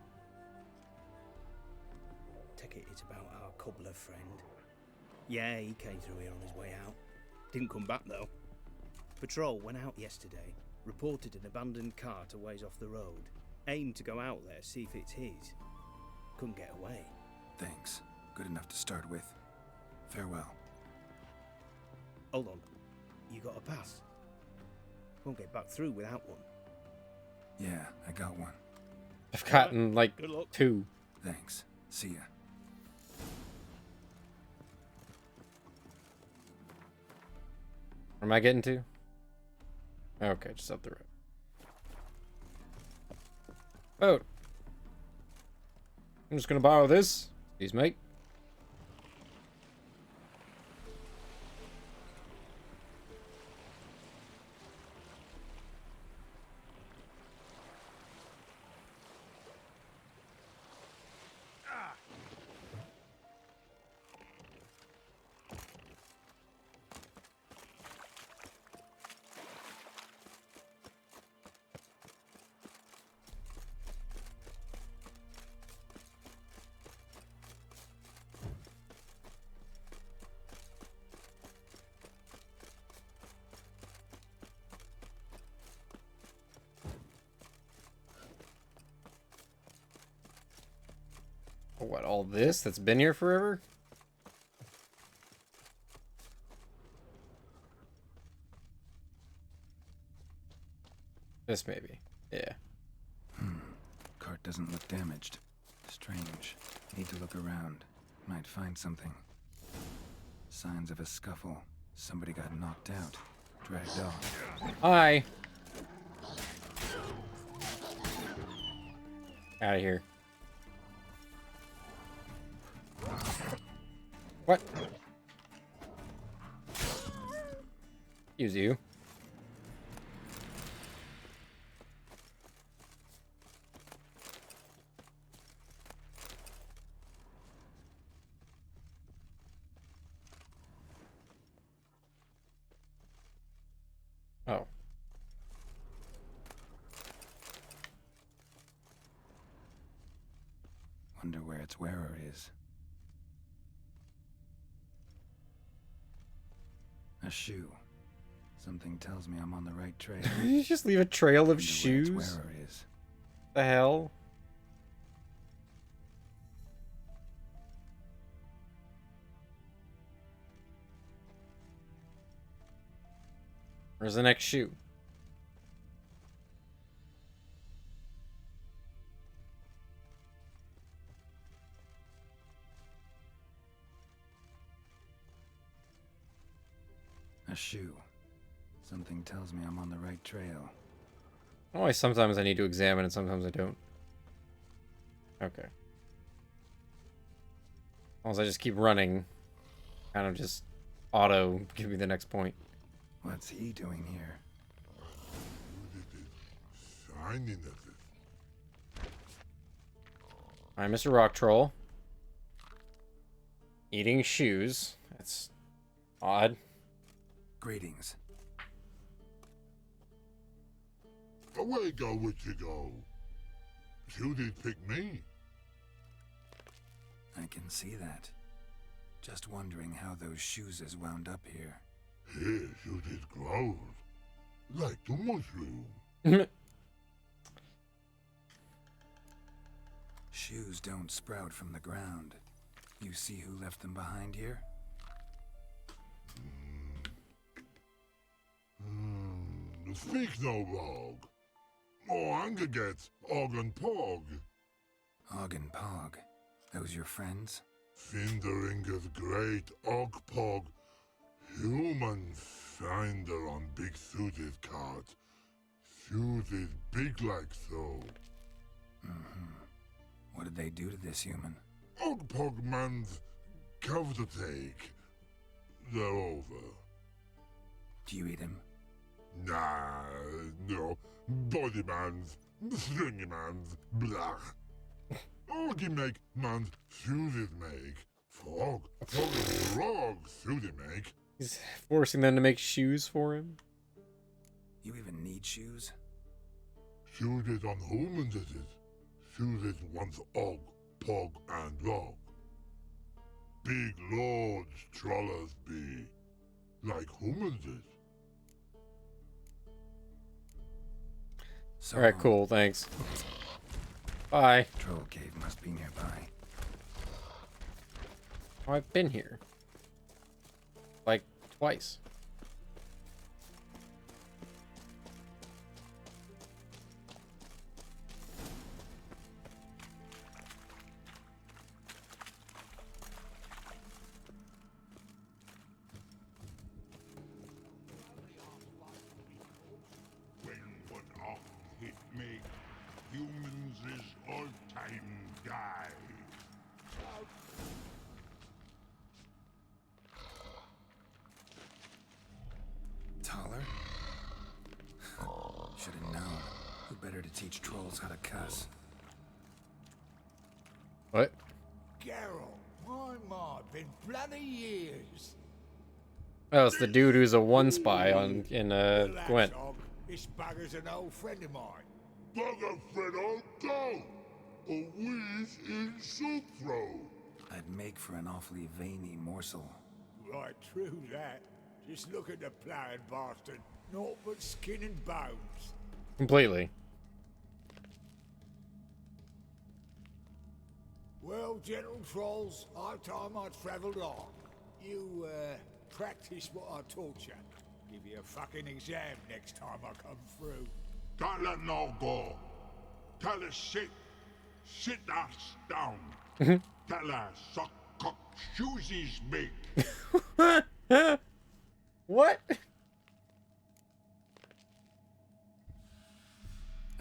Take it it's about our cobbler friend. Yeah, he came through here on his way out. Didn't come back though. Patrol went out yesterday, reported an abandoned cart a ways off the road. Aimed to go out there, see if it's his. Couldn't get away. Thanks. Good enough to start with. Farewell. Hold on. You got a pass? Won't get back through without one. Yeah, I got one. I've gotten like Good luck. 2. Thanks. See ya. Where am I getting to? Okay, just up the road. Oh. I'm just gonna borrow this. Please, mate. What, all this that's been here forever? This maybe. Yeah. Cart doesn't look damaged. Strange. Need to look around. Might find something. Signs of a scuffle. Somebody got knocked out. Dragged off. Hi. Out of here. What? Use you. Oh. Wonder where its wearer is. A shoe. Something tells me I'm on the right trail. Did you just leave a trail of Wonder shoes? where its wearer is. The hell? Where's the next shoe? A shoe. Something tells me I'm on the right trail. Oh, sometimes I need to examine and sometimes I don't. Okay. As long as I just keep running, kind of just auto give me the next point. What's he doing here? Hi, Mr. Rock Troll. Eating shoes. That's odd. Greetings. Away go, would you go? You did pick me. I can see that. Just wondering how those shoes is wound up here. Yes, you did grow. Like the mushroom. Shoes don't sprout from the ground. You see who left them behind here? Speak no log. Oh, anger gets Og and Pog. Og and Pog. Those your friends? Finderinger's great Og Pog. Human finder on big suited cart. Suited big like so. What did they do to this human? Og Pog man's cover to take. They're over. Do you eat him? Nah, no. Body man's, stringy man's, blah. Oggy make man's suited make. Frog suited make. He's forcing them to make shoes for him. You even need shoes? Suited on humans it is. Suited once Og, Pog, and Log. Big lords trollers be. Like humans is. So, Alright, cool, thanks. Bye. Troll cave must be nearby. Oh, I've been here. Like, twice. When one Og hit me, humans is all time die. Taller? Should have known. Who better to teach trolls how to cuss? What? Geralt, my, been bloody years. Oh, it's the dude who's a one spy on in Gwent. This bugger's an old friend of mine. Bugger friend old go! A whiz in soup throw. I'd make for an awfully veiny morsel. Right, true that. Just look at the plowing bastard. Naught but skin and bones. Completely. Well, gentle trolls, high time I travelled on. You, practice what I taught you. Give you a fucking exam next time I come through. Tala no go. Tala sit. Sit us down. Tala suck cock shoesies make. What?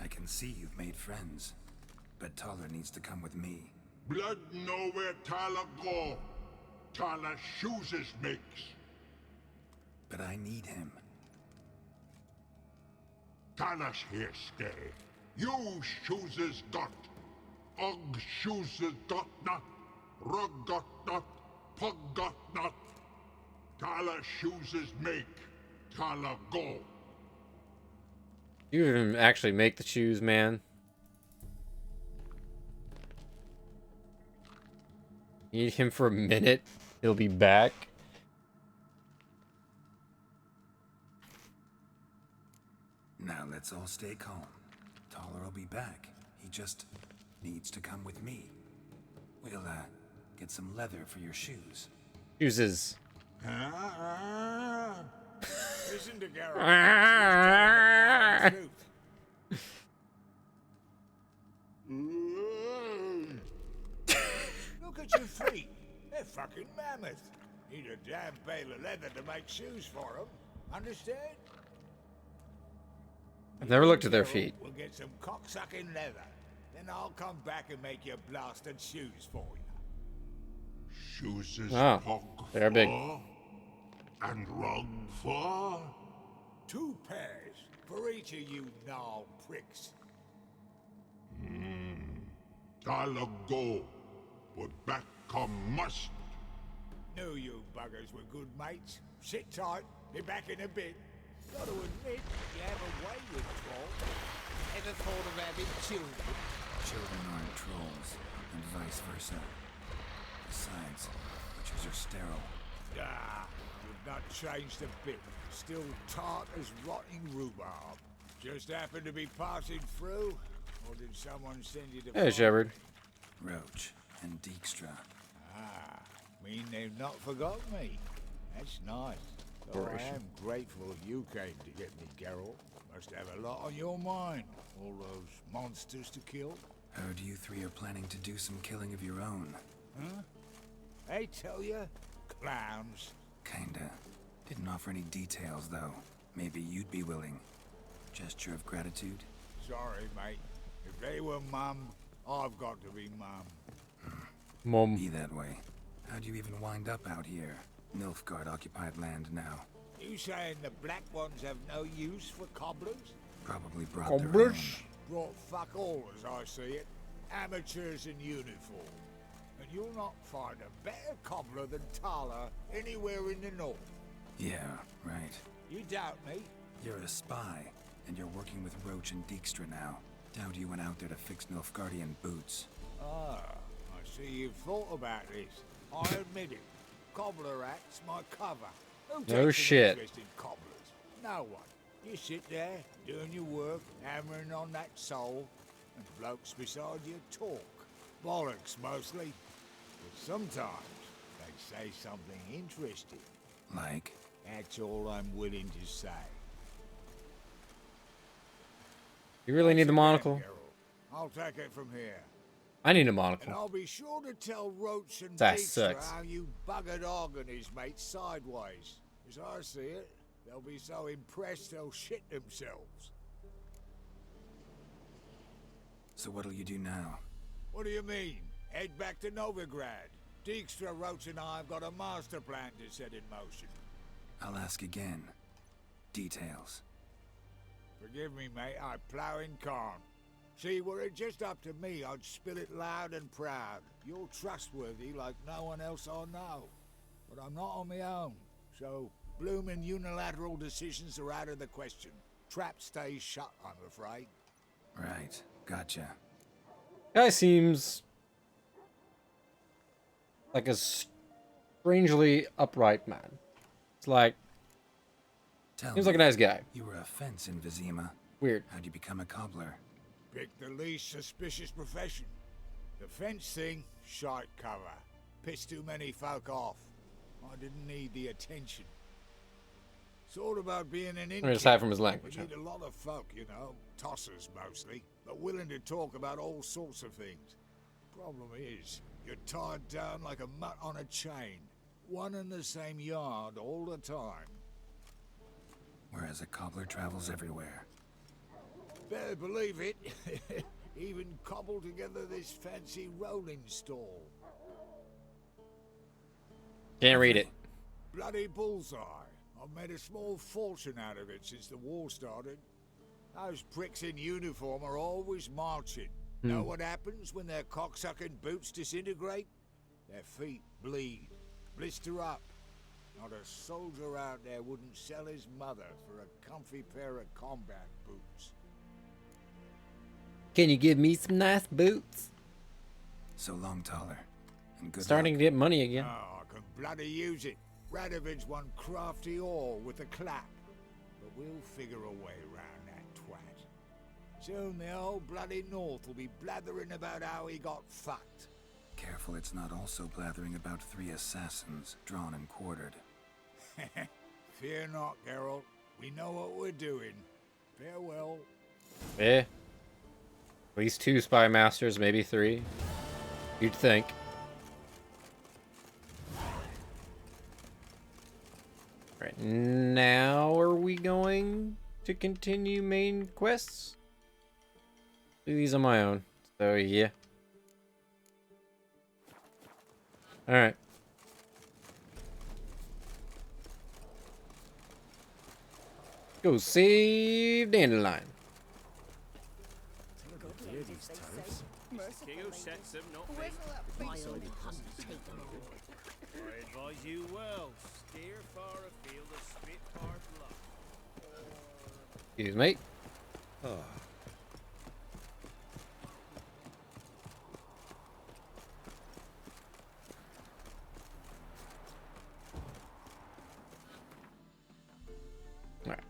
I can see you've made friends, but Taller needs to come with me. Blood nowhere Tala go. Tala shoeses makes. But I need him. Tala's here stay. You shoeses got. Og shoeses got not. Rug got not. Pug got not. Tala shoeses make. Tala go. You even actually make the shoes, man. Need him for a minute. He'll be back. Now let's all stay calm. Taller will be back. He just needs to come with me. We'll, get some leather for your shoes. Shoeses. Listen to Garrett. Look at your feet. They're fucking mammoth. Need a damn bale of leather to make shoes for them. Understand? I've never looked at their feet. We'll get some cocksucking leather. Then I'll come back and make your blasted shoes for you. Shoes is Oh, they're big. And rug for? 2 pairs for each of you gnarled pricks. Tala go. But back come must. Knew you buggers were good mates. Sit tight. Be back in a bit. Got to admit, you have a way with trolls. Ever thought of having children? Children aren't trolls, and vice versa. Besides, witches are sterile. Ah, you've not changed a bit. Still tart as rotting rhubarb. Just happened to be passing through? Or did someone send you to Hey, Shepard. Roach and Dijkstra. Ah, mean they've not forgotten me. That's nice. Though I am grateful you came to get me, Geralt. Must have a lot on your mind. All those monsters to kill. Heard you 3 are planning to do some killing of your own. Huh? They tell you? Clowns. Kinda. Didn't offer any details, though. Maybe you'd be willing. Gesture of gratitude? Sorry, mate. If they were mum, I've got to be mum. Mum. Be that way. How'd you even wind up out here? Nilfgaard occupied land now. You saying the black ones have no use for cobblers? Probably brought their own. Brought fuck all as I see it. Amateurs in uniform. And you'll not find a better cobbler than Tala anywhere in the north. Yeah, right. You doubt me? You're a spy, and you're working with Roach and Dijkstra now. Doubt you went out there to fix Nilfgaardian boots. Ah, I see you've thought about this. I admit it. Cobbler act's my cover. Who takes an shit. interest in cobblers? No one. You sit there, doing your work, hammering on that soul, and blokes beside you talk. Bollocks, mostly. But sometimes they say something interesting. Like? That's all I'm willing to say. You really need the monocle? I'll take it from here. I need a And monocle. I'll be sure to tell Roach and That Dijkstra sucks. how you buggered Og and his mates sideways. As I see it, they'll be so impressed they'll shit themselves. So what'll you do now? What do you mean? Head back to Novigrad. Dijkstra, Roach and I have got a master plan to set in motion. I'll ask again. Details. Forgive me, mate, I plough in calm. See, were it just up to me, I'd spill it loud and proud. You're trustworthy like no one else I know. But I'm not on my own, so bloomin' unilateral decisions are out of the question. Trap stays shut, I'm afraid. Right, gotcha. Guy seems like a strangely upright man. It's like, seems like a nice guy. You were a fence in Vizima. Weird. How'd you become a cobbler? Pick the least suspicious profession. The fence thing, shite cover. Pissed too many folk off. I didn't need the attention. It's all about being an Let me just hide from his language. We need a lot of folk, you know, tossers mostly, but willing to talk about all sorts of things. Problem is, you're tied down like a mutt on a chain, one and the same yard all the time. Whereas a cobbler travels everywhere. Better believe it. Even cobbled together this fancy rolling stall. Can't read it. Bloody bullseye. I've made a small fortune out of it since the war started. Those pricks in uniform are always marching. Know what happens when their cocksucking boots disintegrate? Their feet bleed, blister up. Not a soldier out there wouldn't sell his mother for a comfy pair of combat boots. Can you give me some nice boots? So long, Taller. And good Starting luck. to get money again. Oh, I can bloody use it. Radovid's one crafty all with a clap. But we'll figure a way round that twat. Soon the old bloody North will be blathering about how he got fucked. Careful it's not also blathering about 3 assassins, drawn and quartered. Fear not, Geralt. We know what we're doing. Farewell. Eh. At least 2 spy masters, maybe 3. You'd think. Right, now are we going to continue main quests? Do these on my own. So yeah. Alright. Go save Dandelion. King who sets them, not me. I advise you well. Steer far afield of spit hard luck. Excuse me. Oh. Alright.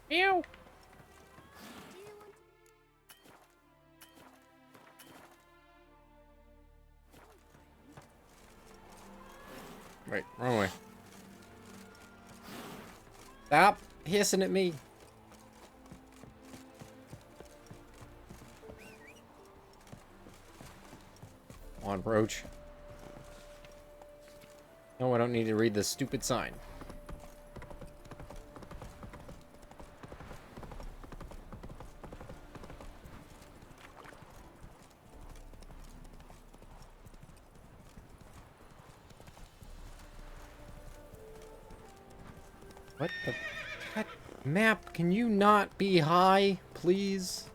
Ew. Right, wrong way. Stop hissing at me. Come on, Roach. No, I don't need to read this stupid sign. What the heck? Map, can you not be high, please?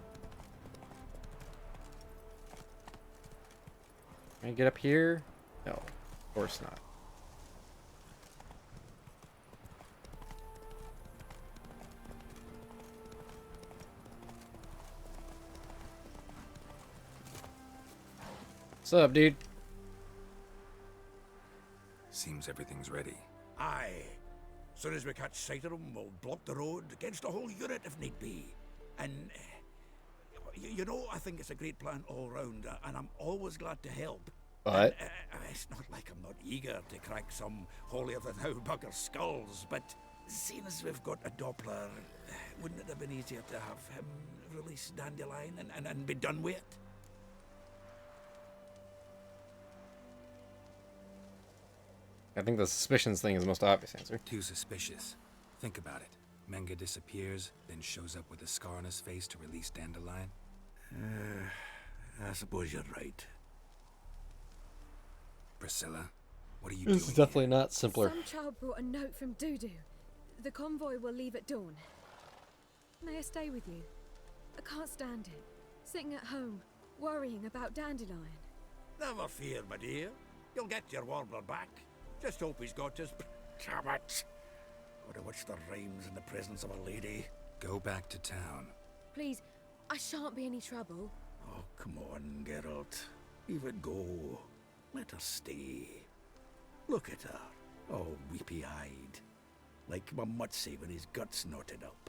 Can I get up here? No, of course not. What's up, dude? Seems everything's ready. Aye. Soon as we catch sight of them, we'll block the road against a whole unit if need be. And, you know, I think it's a great plan all round, and I'm always glad to help. But? It's not like I'm not eager to crack some holier-than-thou bugger skulls, but seeing as we've got a Doppler, wouldn't it have been easier to have him release Dandelion and be done with it? I think the suspicions thing is the most obvious answer. Too suspicious. Think about it. Menga disappears, then shows up with a scar on his face to release Dandelion. I suppose you're right. Priscilla, what are you This is doing? definitely not simpler. Some child brought a note from Dudu. The convoy will leave at dawn. May I stay with you? I can't stand it. Sitting at home, worrying about Dandelion. Never fear, my dear. You'll get your warbler back. Just hope he's got his... Damn it! What a witch the rhymes in the presence of a lady. Go back to town. Please, I shan't be any trouble. Oh, come on, Geralt. Leave it go. Let her stay. Look at her, all weepy-eyed. Like my mutsy with his guts knotted up.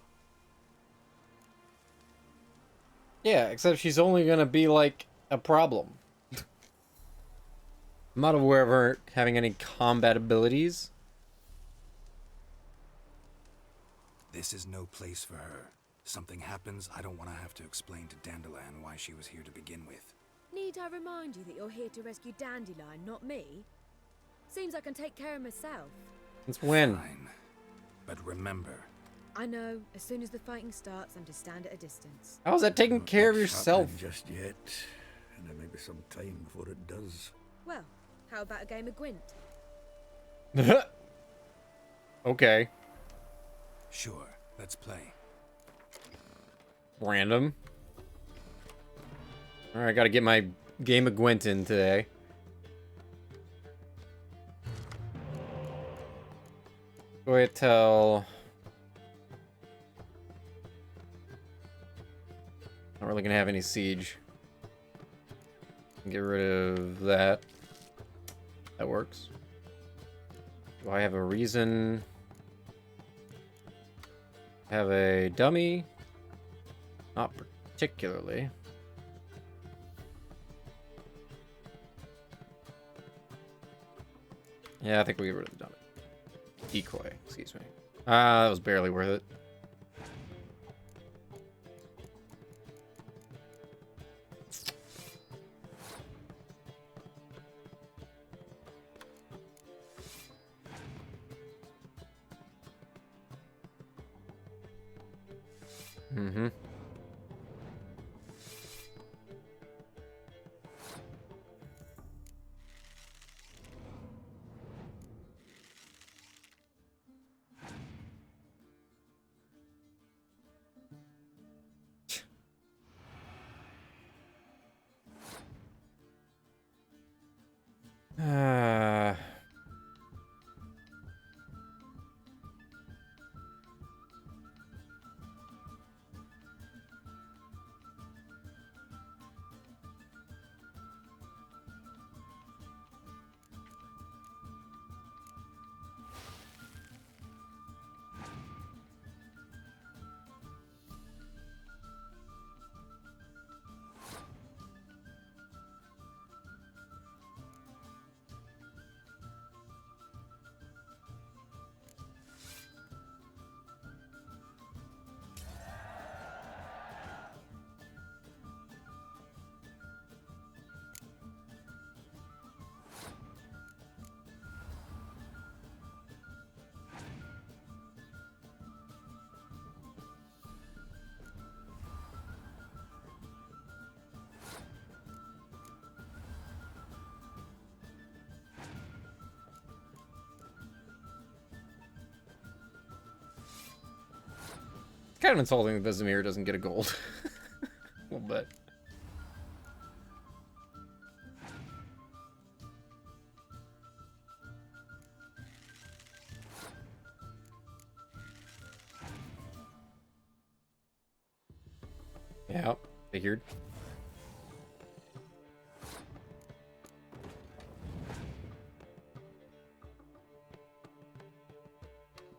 Yeah, except she's only gonna be like a problem. I'm not aware of her having any combat abilities. This is no place for her. Something happens, I don't want to have to explain to Dandelion why she was here to begin with. Need I remind you that you're here to rescue Dandelion, not me? Seems I can take care of myself. Let's win. Fine. But remember... I know. As soon as the fighting starts, I'm to stand at a distance. How's that taking care of yourself? Just yet, and there may be some time before it does. Well, how about a game of Gwent? Okay. Sure, let's play. Random. Alright, gotta get my game of Gwent in today. Go ahead, tell... Not really gonna have any siege. Get rid of that. That works. Do I have a reason? Have a dummy? Not particularly. Yeah, I think we get rid of the dummy. Decoy, excuse me. That was barely worth it. Mm-hmm. Kind of insulting that Vesemir doesn't get a gold. A little bit. Yeah, figured.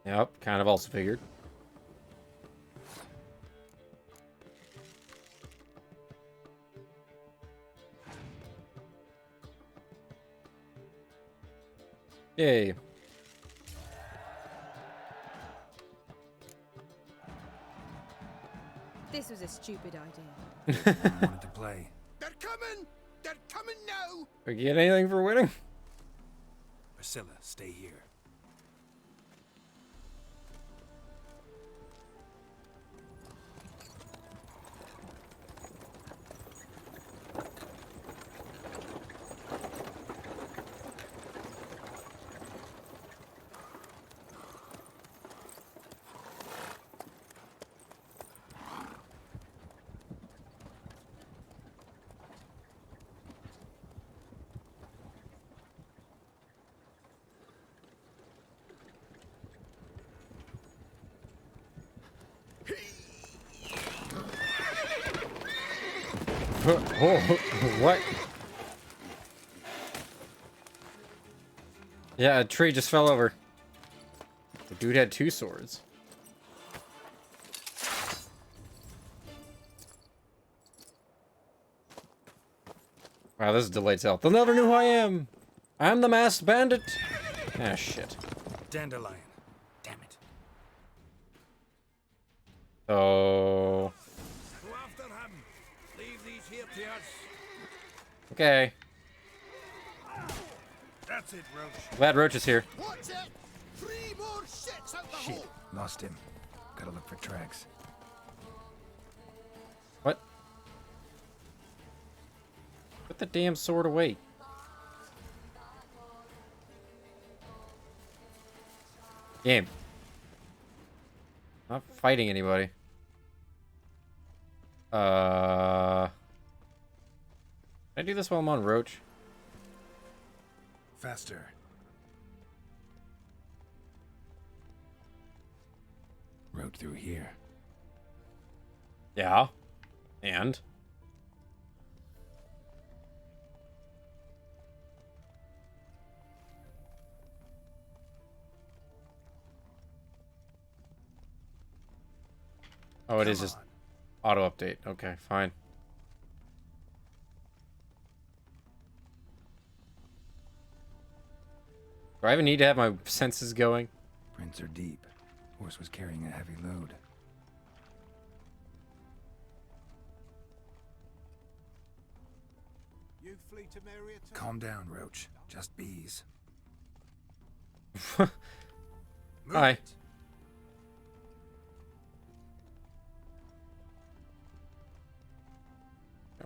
Yep, kind of also figured. Yay. This was a stupid idea. I wanted to play. They're coming! They're coming now! Do I get anything for winning? Priscilla, stay here. Oh, what? Yeah, a tree just fell over. The dude had 2 swords. Wow, this is delayed self. They'll never know who I am. I'm the masked bandit. Ah, shit. Dandelion. Damn it. So... Go after him. Leave these here to us. Okay. That's it, Roach. Glad Roach is here. Watch it! 3 more shits out the Shit. hole! Lost him. Gotta look for tracks. What? Put the damn sword away. Game. Not fighting anybody. Can I do this while I'm on Roach? Faster. Rode through here. Yeah. And? Oh, it is just auto update. Okay, fine. Do I even need to have my senses going? Prints are deep. Horse was carrying a heavy load. You flee to Maria. Calm down, Roach. Just bees. Hi.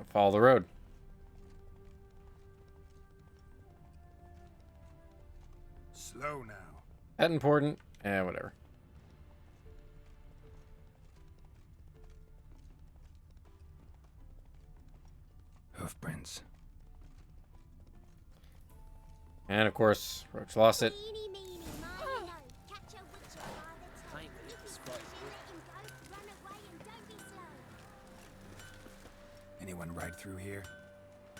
Follow the road. Slow now. That important? Eh, whatever. Hoof prints. And of course, Roach lost it. Anyone ride through here?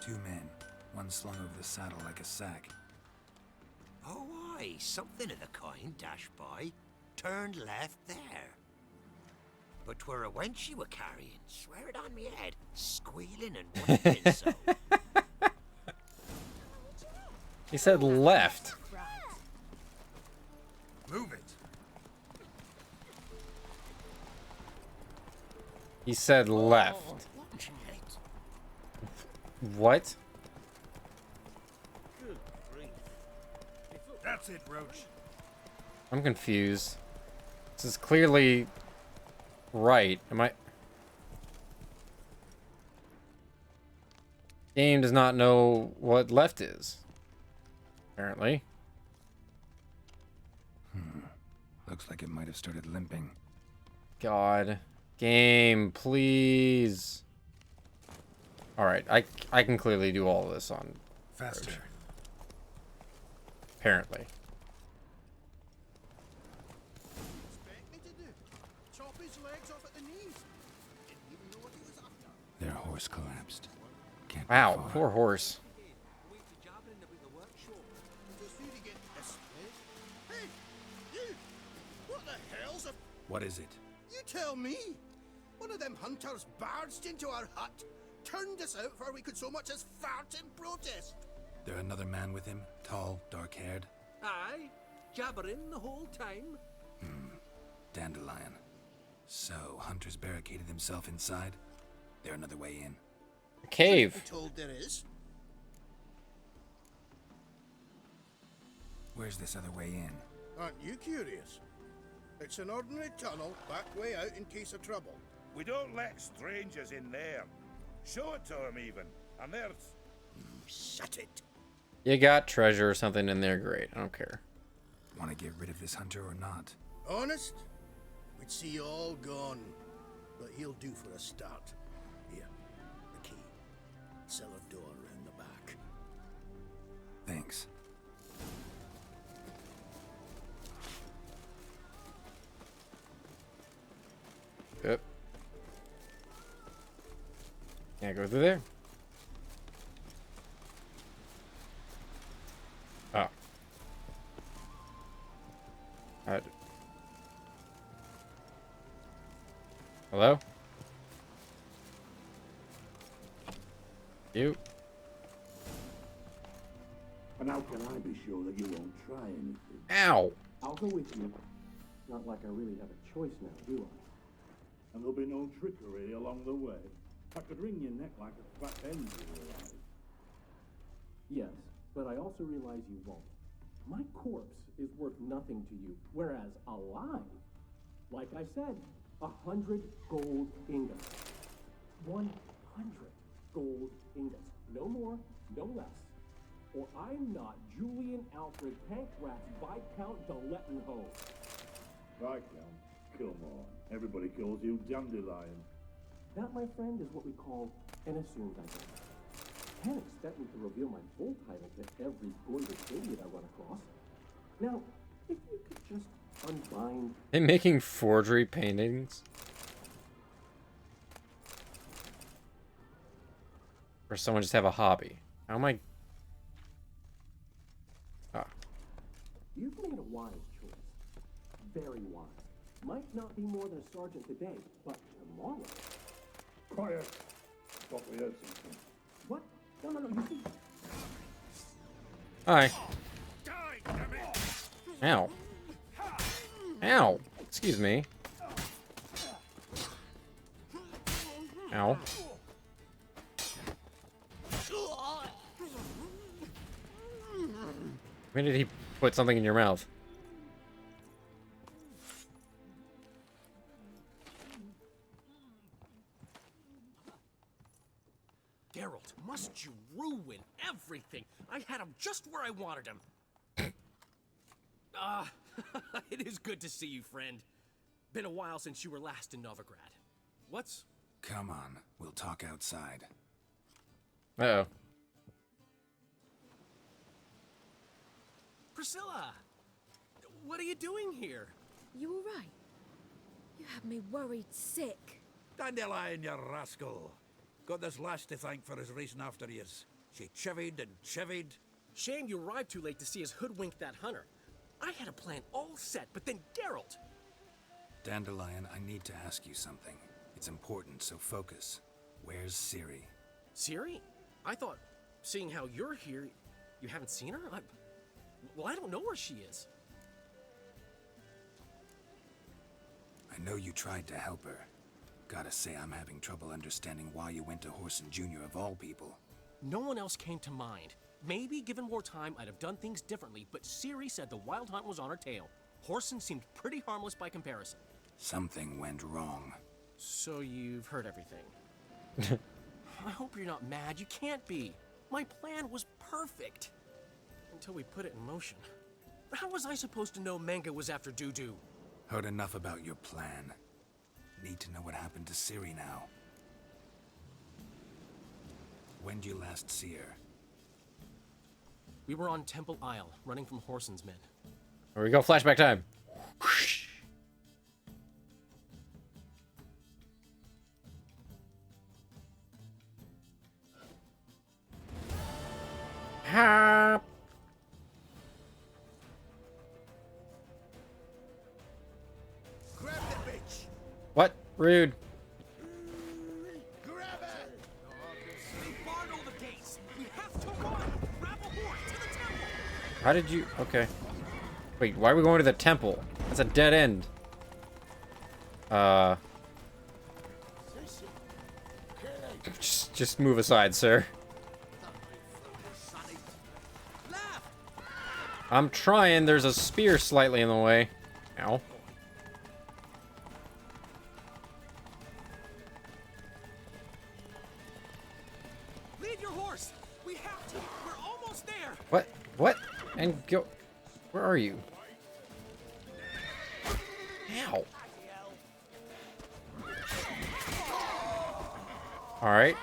2 men. One slung over the saddle like a sack. Oh, aye, something of the kind dashed by. Turned left there. But 'twere a wench you were carrying, swear it on me head, squealing and whining so. He said left. Move it. He said left. What? That's it, Roach. I'm confused. This is clearly right. Am I? Game does not know what left is. Apparently. Looks like it might have started limping. God. Game, please. Alright, I can clearly do all of this on Faster. Roach. Apparently. Chop his legs off at the knees. Didn't even know what he was after. Their horse collapsed. Can't Wow, go far. poor horse. Hey, you! What the hell's a... What is it? You tell me! One of them hunters barged into our hut, turned us out before we could so much as fart in protest. There another man with him? Tall, dark-haired? Aye, jabbering the whole time. Dandelion. So, Hunter's barricaded himself inside? There another way in? A cave. I'm told there is. Where's this other way in? Aren't you curious? It's an ordinary tunnel, back way out in case of trouble. We don't let strangers in there. Show it to them even. And there's... Shut it. You got treasure or something in there, great. I don't care. Want to get rid of this hunter or not? Honest? We'd see you all gone. But he'll do for a start. Here, the key. Cellar door round the back. Thanks. Yep. Can't go through there. Oh. Hello? You? And how can I be sure that you won't try anything? Ow! I'll go with you. Not like I really have a choice now, do I? And there'll be no trickery along the way. I could wring your neck like a fat hen, you realize. Yes, but I also realize you won't. My corpse is worth nothing to you, whereas alive, like I said, 100 gold ingots. 100 gold ingots. No more, no less. Or I'm not Julian Alfred Pancras Viscount de Lettenhove. Viscount? Come on. Everybody calls you Dandelion. That, my friend, is what we call an assumed identity. Can't expect me to reveal my full title to every gorgeous idiot I run across. Now, if you could just unbind... They making forgery paintings? Or someone just have a hobby? How am I... Ah. You've made a wise choice. Very wise. Might not be more than a sergeant today, but tomorrow... Quiet. Thought we heard something. What? No, you see... Hi. Ow. Ow. Excuse me. Ow. When did he put something in your mouth? Geralt, must you ruin everything? I had him just where I wanted him. It is good to see you, friend. Been a while since you were last in Novigrad. What's... Come on, we'll talk outside. Uh-oh. Priscilla! What are you doing here? You all right? You have me worried sick. Dandelion, you rascal. Got this lass to thank for his racing after years. She chivied and chivied. Shame you arrived too late to see us hoodwink that hunter. I had a plan all set, but then Geralt... Dandelion, I need to ask you something. It's important, so focus. Where's Ciri? Ciri? I thought, seeing how you're here, you haven't seen her? Well, I don't know where she is. I know you tried to help her. Gotta say, I'm having trouble understanding why you went to Whoreson Jr. of all people. No one else came to mind. Maybe, given more time, I'd have done things differently, but Ciri said the Wild Hunt was on her tail. Whoreson seemed pretty harmless by comparison. Something went wrong. So you've heard everything. I hope you're not mad. You can't be. My plan was perfect. Until we put it in motion. How was I supposed to know Manga was after Dudu? Heard enough about your plan. Need to know what happened to Ciri now. When did you last see her? We were on Temple Isle, running from Whoreson's men. Here we go, flashback time. Hop. Grab the bitch! What? Rude. Grab it! They barred all the gates. We have to run. Grab a horse to the temple. How did you... Okay. Wait, why are we going to the temple? That's a dead end. Just move aside, sir. I'm trying. There's a spear slightly in the way. Ow. Lead your horse. We have to. We're almost there. What? What? And go... Where are you? Ow. Alright.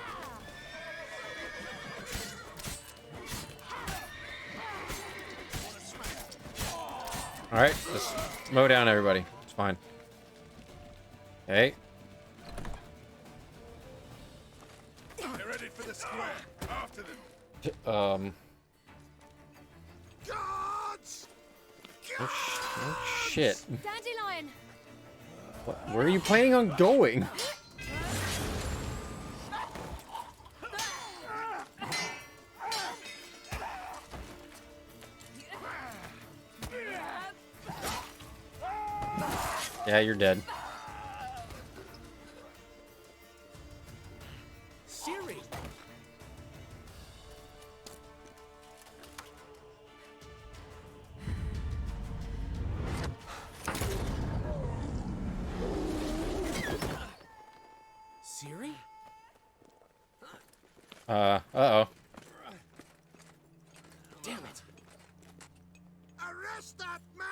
Alright, just mow down everybody. It's fine. Okay. Get ready for the square. After them. Guards! Oh shit. Dandelion! Where are you planning on going? Yeah, you're dead. Siri! Siri? Uh-oh. Damn it. Arrest that man!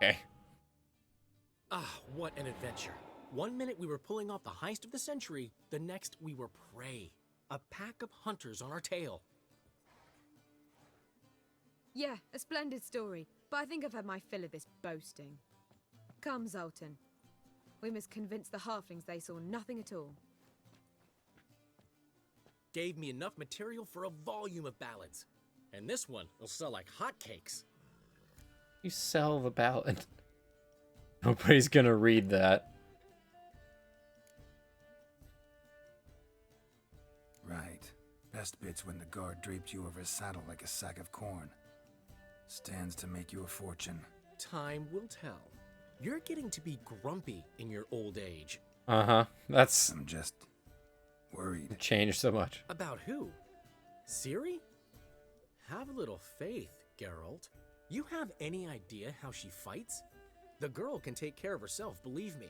Okay. Ah, what an adventure. 1 minute we were pulling off the heist of the century, the next we were prey. A pack of hunters on our tail. Yeah, a splendid story, but I think I've had my fill of this boasting. Come, Zoltan. We must convince the halflings they saw nothing at all. Gave me enough material for a volume of ballads. And this one will sell like hotcakes. You sell the ballad. Nobody's gonna read that. Right. Best bit's when the guard draped you over his saddle like a sack of corn. Stands to make you a fortune. Time will tell. You're getting to be grumpy in your old age. Uh-huh. That's... I'm just worried. Changed so much. About who? Siri? Have a little faith, Geralt. You have any idea how she fights? The girl can take care of herself, believe me.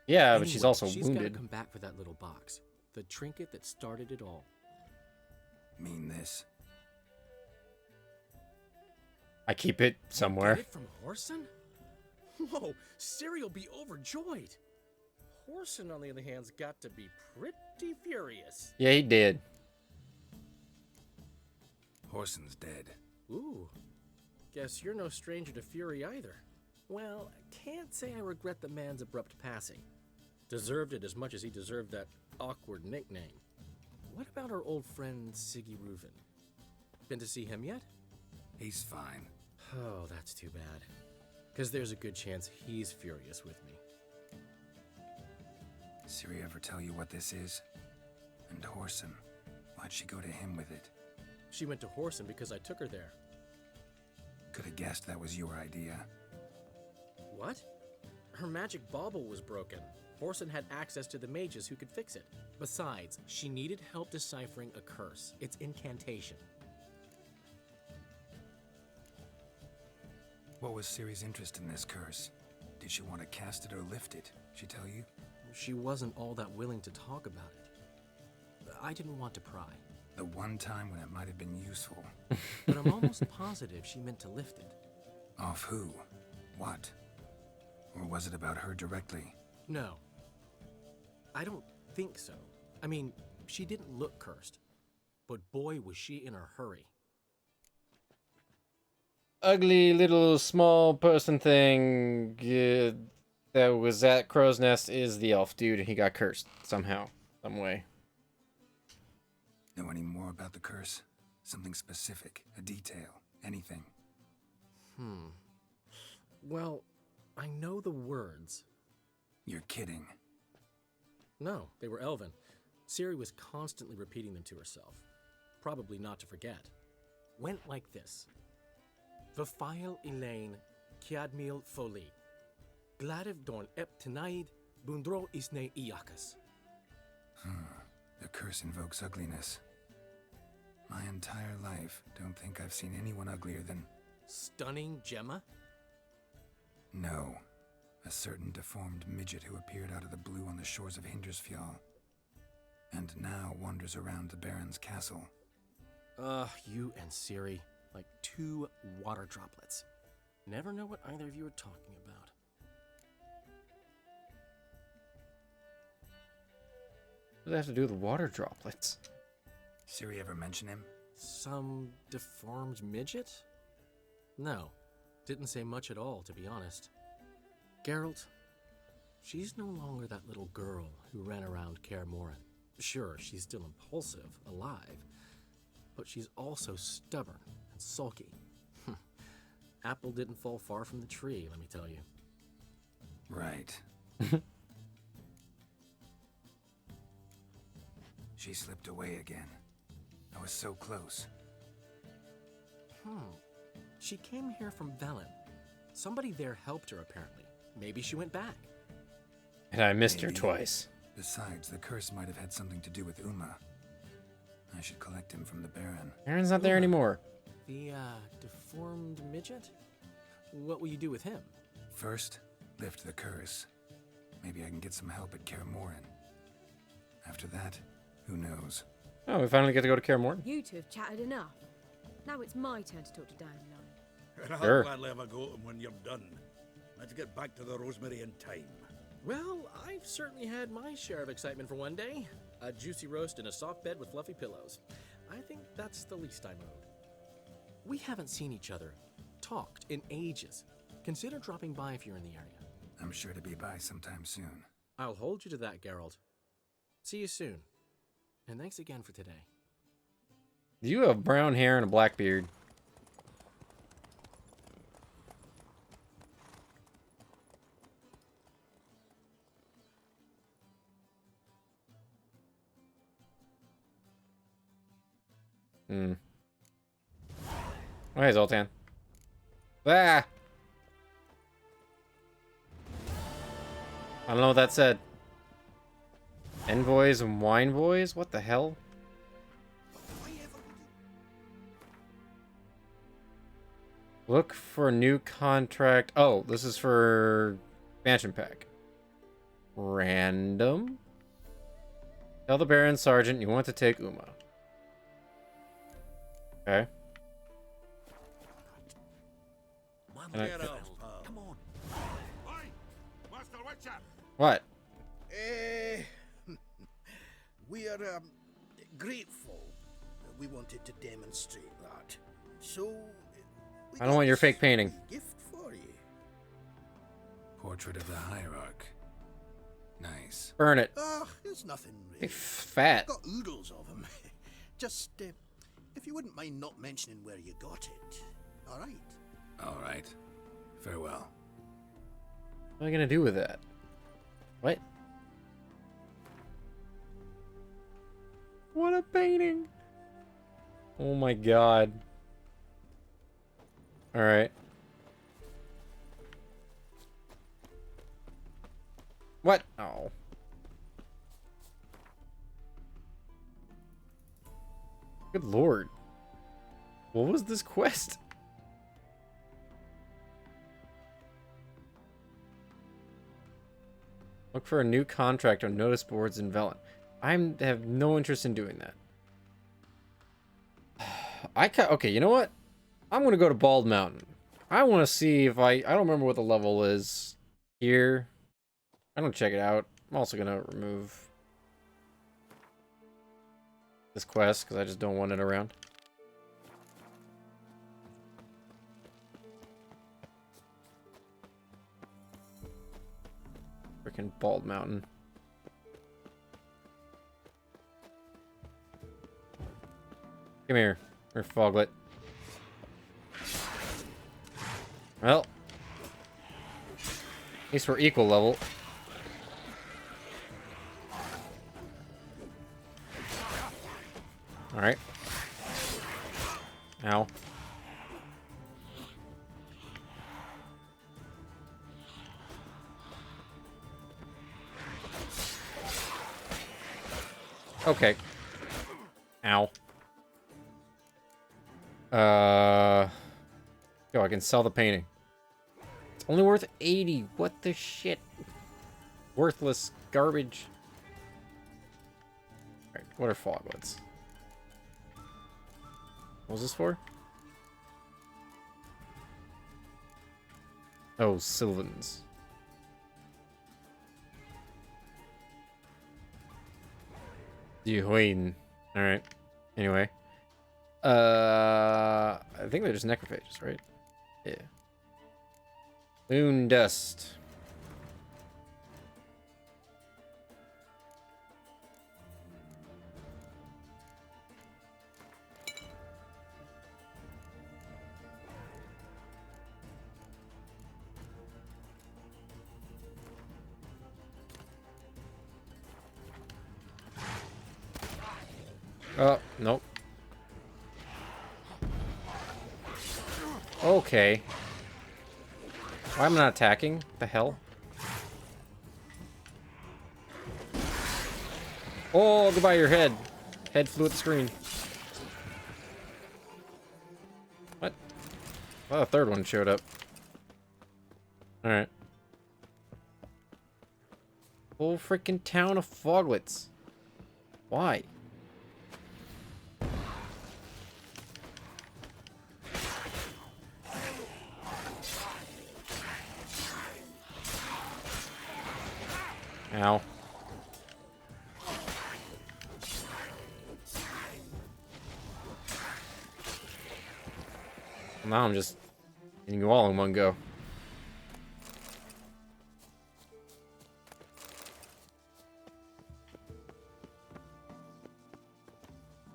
Yeah, Anyway, but she's also she's wounded. Gotta come back for that little box. The trinket that started it all. Mean this? I keep it somewhere. Get it from Horson? Whoa, Ciri will be overjoyed. Horson, on the other hand's got to be pretty furious. Yeah, he did. Horson's dead. Ooh, guess you're no stranger to fury either. Well, I can't say I regret the man's abrupt passing. Deserved it as much as he deserved that awkward nickname. What about our old friend Siggy Reuven? Been to see him yet? He's fine. Oh, that's too bad. Because there's a good chance he's furious with me. Ciri ever tell you what this is? And Horson, why'd she go to him with it? She went to Horson because I took her there. Could have guessed that was your idea. What? Her magic bauble was broken. Horson had access to the mages who could fix it. Besides, she needed help deciphering a curse. It's incantation. What was Ciri's interest in this curse? Did she want to cast it or lift it? She tell you? She wasn't all that willing to talk about it. I didn't want to pry. The one time when it might have been useful. But I'm almost positive she meant to lift it. Off who? What? Or was it about her directly? No. I don't think so. I mean, she didn't look cursed. But boy, was she in a hurry. Ugly little small person thing that was at Crow's Nest is the elf dude, and he got cursed somehow, some way. Know any more about the curse? Something specific, a detail, anything? Well, I know the words. You're kidding. No, they were Elven. Ciri was constantly repeating them to herself. Probably not to forget. Went like this. Vafile Elaine Kiadmil Foli. Gladiv Dorn Ep Tenaid Bundro Isne Iakas. The curse invokes ugliness. My entire life, don't think I've seen anyone uglier than... Stunning Gemma? No. A certain deformed midget who appeared out of the blue on the shores of Hindersfjall. And now wanders around the Baron's castle. You and Ciri, like two water droplets. Never know what either of you are talking about. What does that have to do with water droplets? Ciri ever mention him? Some deformed midget? No. Didn't say much at all, to be honest. Geralt, she's no longer that little girl who ran around Kaer Morhen. Sure, she's still impulsive, alive, but she's also stubborn and sulky. Apple didn't fall far from the tree, let me tell you. Right. She slipped away again. I was so close. She came here from Velen. Somebody there helped her, apparently. Maybe she went back. And I missed her Maybe. twice. Besides, the curse might have had something to do with Uma. I should collect him from the Baron. Baron's not there anymore. The, deformed midget? What will you do with him? First, lift the curse. Maybe I can get some help at Kaer Morhen. After that, who knows? Oh, we finally get to go to Kaer Morhen. You two have chatted enough. Now it's my turn to talk to Dandelion. Sure. I'll gladly have a go at him when you're done. Let's get back to the Rosemary in time. Well, I've certainly had my share of excitement for one day. A juicy roast in a soft bed with fluffy pillows. I think that's the least I'm owed. We haven't seen each other, talked in ages. Consider dropping by if you're in the area. I'm sure to be by sometime soon. I'll hold you to that, Geralt. See you soon. And thanks again for today. You have brown hair and a black beard. Hmm. Oh, hey, Zoltan. Ah! I don't know what that said. Envoys and wine boys? What the hell? Look for a new contract. Oh, this is for expansion pack. Random. Tell the Baron Sergeant you want to take Uma. Okay. Come on. Master Witcher! What? We are grateful. We wanted to demonstrate that. So I don't want your fake painting. gift for you. Portrait of the Hierarch. Nice. Burn it. It's nothing really. Hey, fat. Got oodles of them. Just if you wouldn't mind not mentioning where you got it. All right. All right. Farewell. What am I gonna do with that? What? What a painting! Oh my god. Alright. What? Oh. Good lord. What was this quest? Look for a new contract on notice boards in Velen. I have no interest in doing that. Okay, you know what? I'm gonna go to Bald Mountain. I want to see if I don't remember what the level is here. I don't check it out. I'm also gonna remove this quest because I just don't want it around. Freaking Bald Mountain. Come here, Foglet. Well, at least we're equal level. All right. Ow. Okay. Ow. Yo, I can sell the painting. It's only worth 80. What the shit? Worthless garbage. Alright, what are foglets? What was this for? Oh, Sylvans. Alright. Anyway. I think they're just necrophages, right? Yeah. Moon dust. Oh, nope. Okay. Why am I not attacking? The hell? Oh, goodbye your head. Head flew at the screen. What? Well, the third one showed up. Alright. Whole freaking town of foglets. Why? Ow. Now I'm just hitting you all in one go.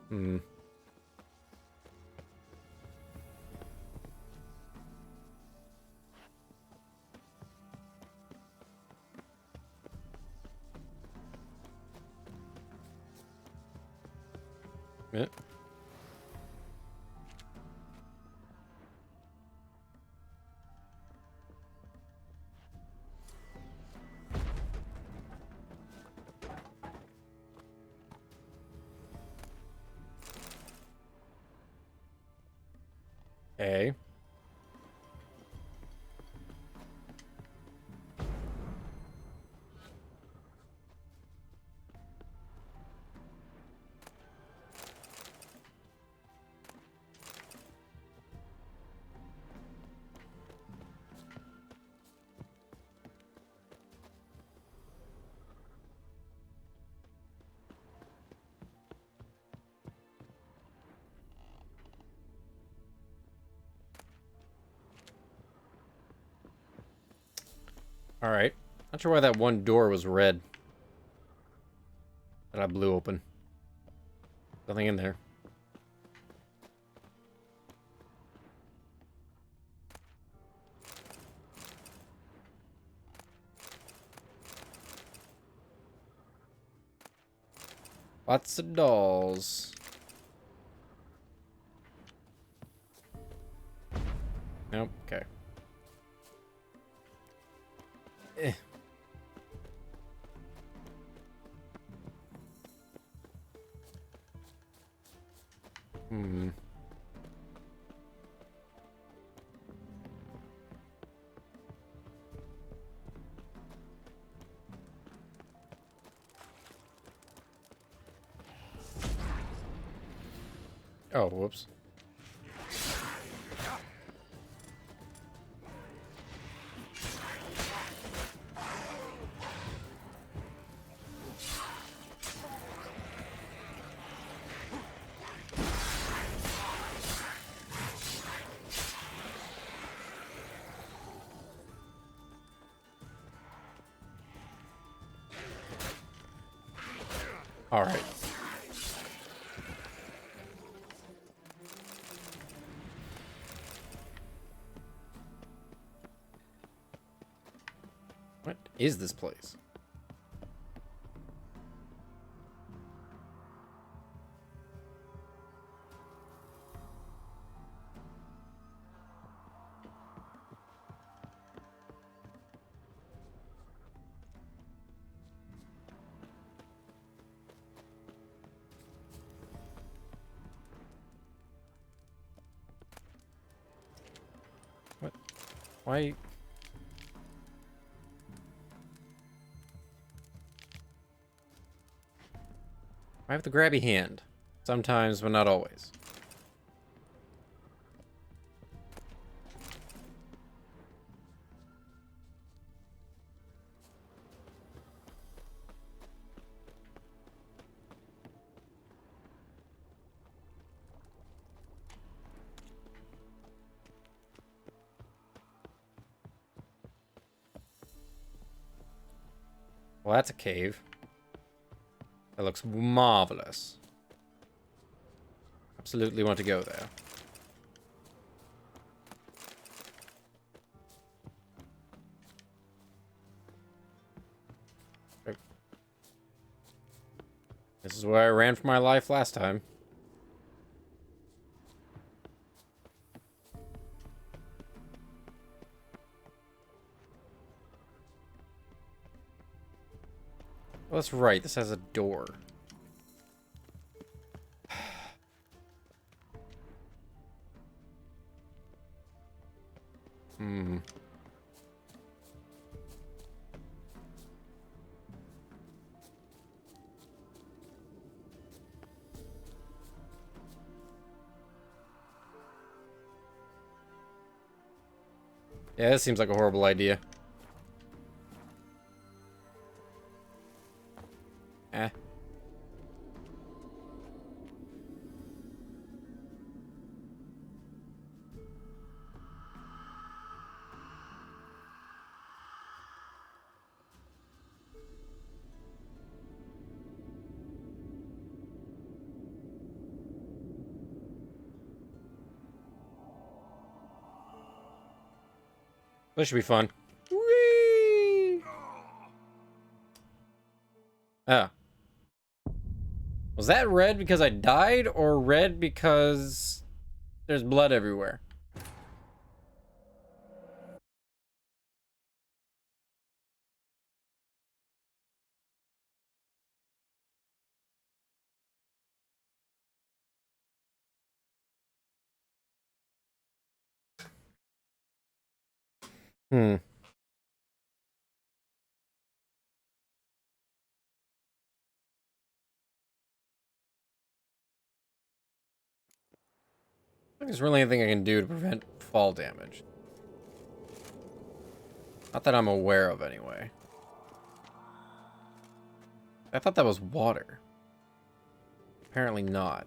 Hmm. Yeah. Okay. Alright. Not sure why that one door was red. That I blew open. Nothing in there. Lots of dolls. Nope. Okay. Eh. Hmm. Oh, whoops. All right. What is this place? What? Why? I have the grabby hand. Sometimes, but not always. Well, that's a cave. That looks marvelous. Absolutely want to go there. Okay. This is where I ran for my life last time. Well, that's right. This has a door. Hmm. Yeah, this seems like a horrible idea. Eh. This should be fun. Whee! Oh. Was that red because I died, or red because there's blood everywhere? Hmm. I think there's really anything I can do to prevent fall damage. Not that I'm aware of, anyway. I thought that was water. Apparently not.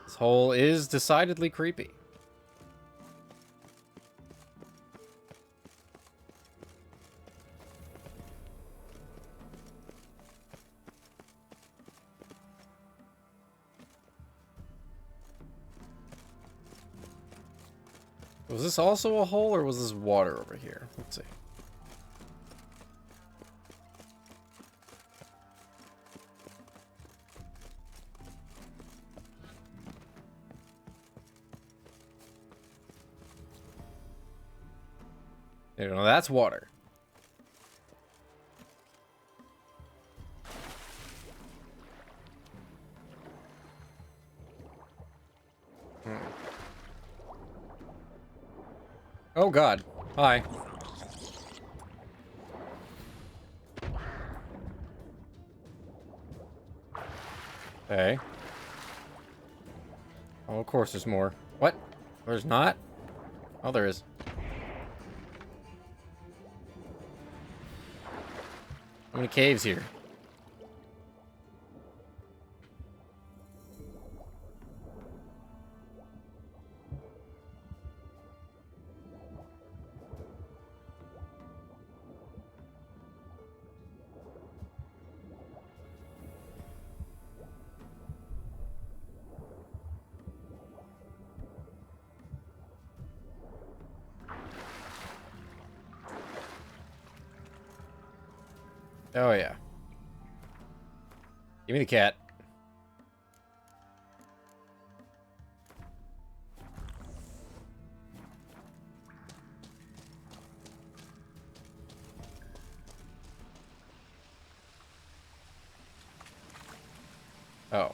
This hole is decidedly creepy. Was this also a hole, or was this water over here? Let's see. There you go, that's water. Oh god. Hi. Okay. Oh, of course there's more. What? There's not? Oh, there is. How many caves here? Oh, yeah. Give me the cat. Oh.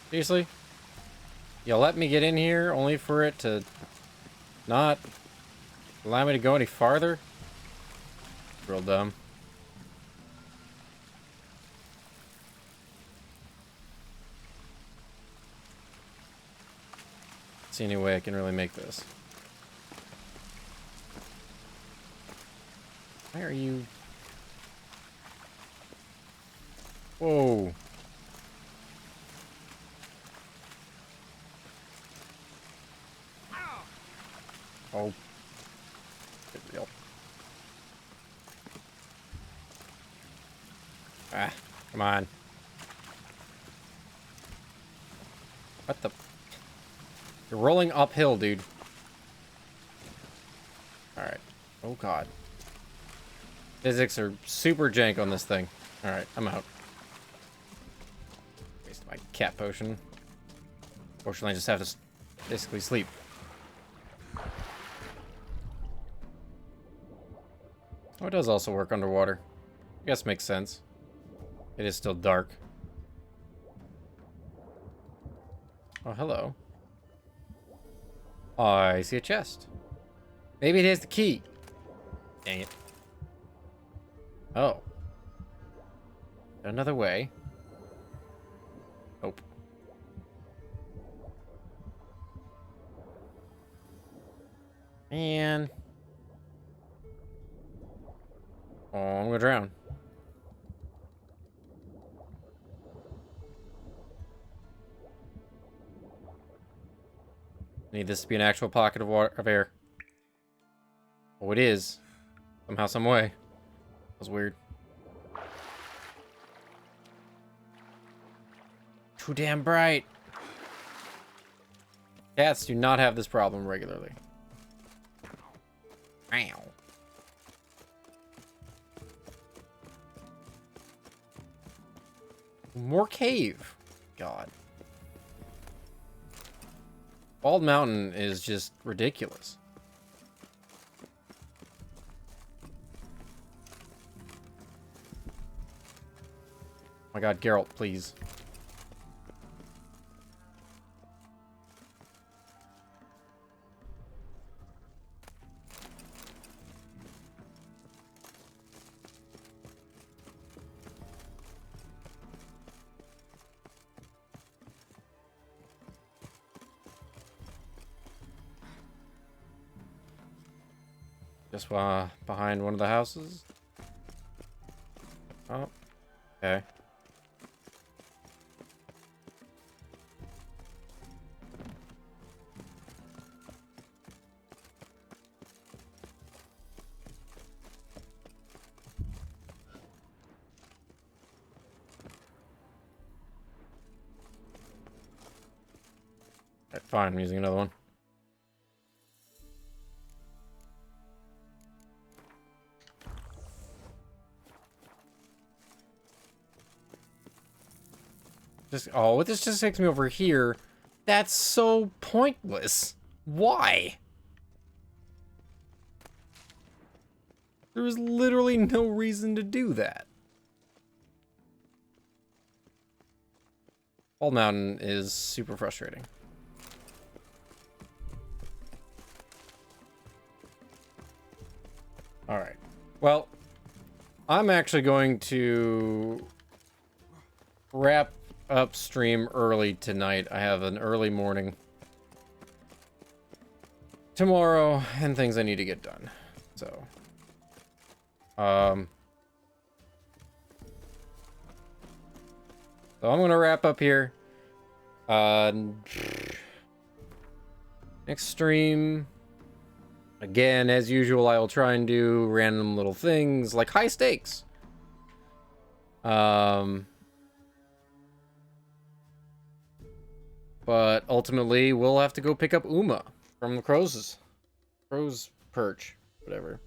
Seriously? You'll let me get in here only for it to not allow me to go any farther? Real dumb. See any way I can really make this. Why are you... Whoa. Oh. Get real. Ah, come on. What the... You're rolling uphill, dude. Alright. Oh, God. Physics are super jank on this thing. Alright, I'm out. Waste my cat potion. Fortunately, I just have to basically sleep. Oh, it does also work underwater. I guess makes sense. It is still dark. Oh, hello. I see a chest. Maybe it has the key. Dang it. Oh. Another way. Nope. Man. Oh, I'm gonna drown. Need this to be an actual pocket of water of air. Oh, it is. Somehow, some way. That was weird. Too damn bright. Cats do not have this problem regularly. Ow. More cave. God. Bald Mountain is just ridiculous. Oh my god, Geralt, please. Just behind one of the houses. Oh, okay. Alright, fine, I'm using another one. Oh, this just takes me over here. That's so pointless. Why? There was literally no reason to do that. Bald Mountain is super frustrating. Alright. Well, I'm actually going to wrap up stream early tonight. I have an early morning tomorrow and things I need to get done. So, so I'm gonna wrap up here. Next stream, again, as usual, I will try and do random little things like high stakes. But ultimately, we'll have to go pick up Uma from the crow's perch, whatever.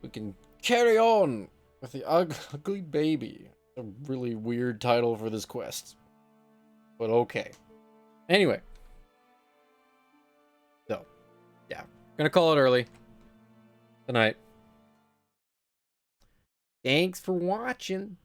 We can carry on with the ugly baby. A really weird title for this quest, but okay. Anyway, so yeah, gonna call it early tonight. Thanks for watching.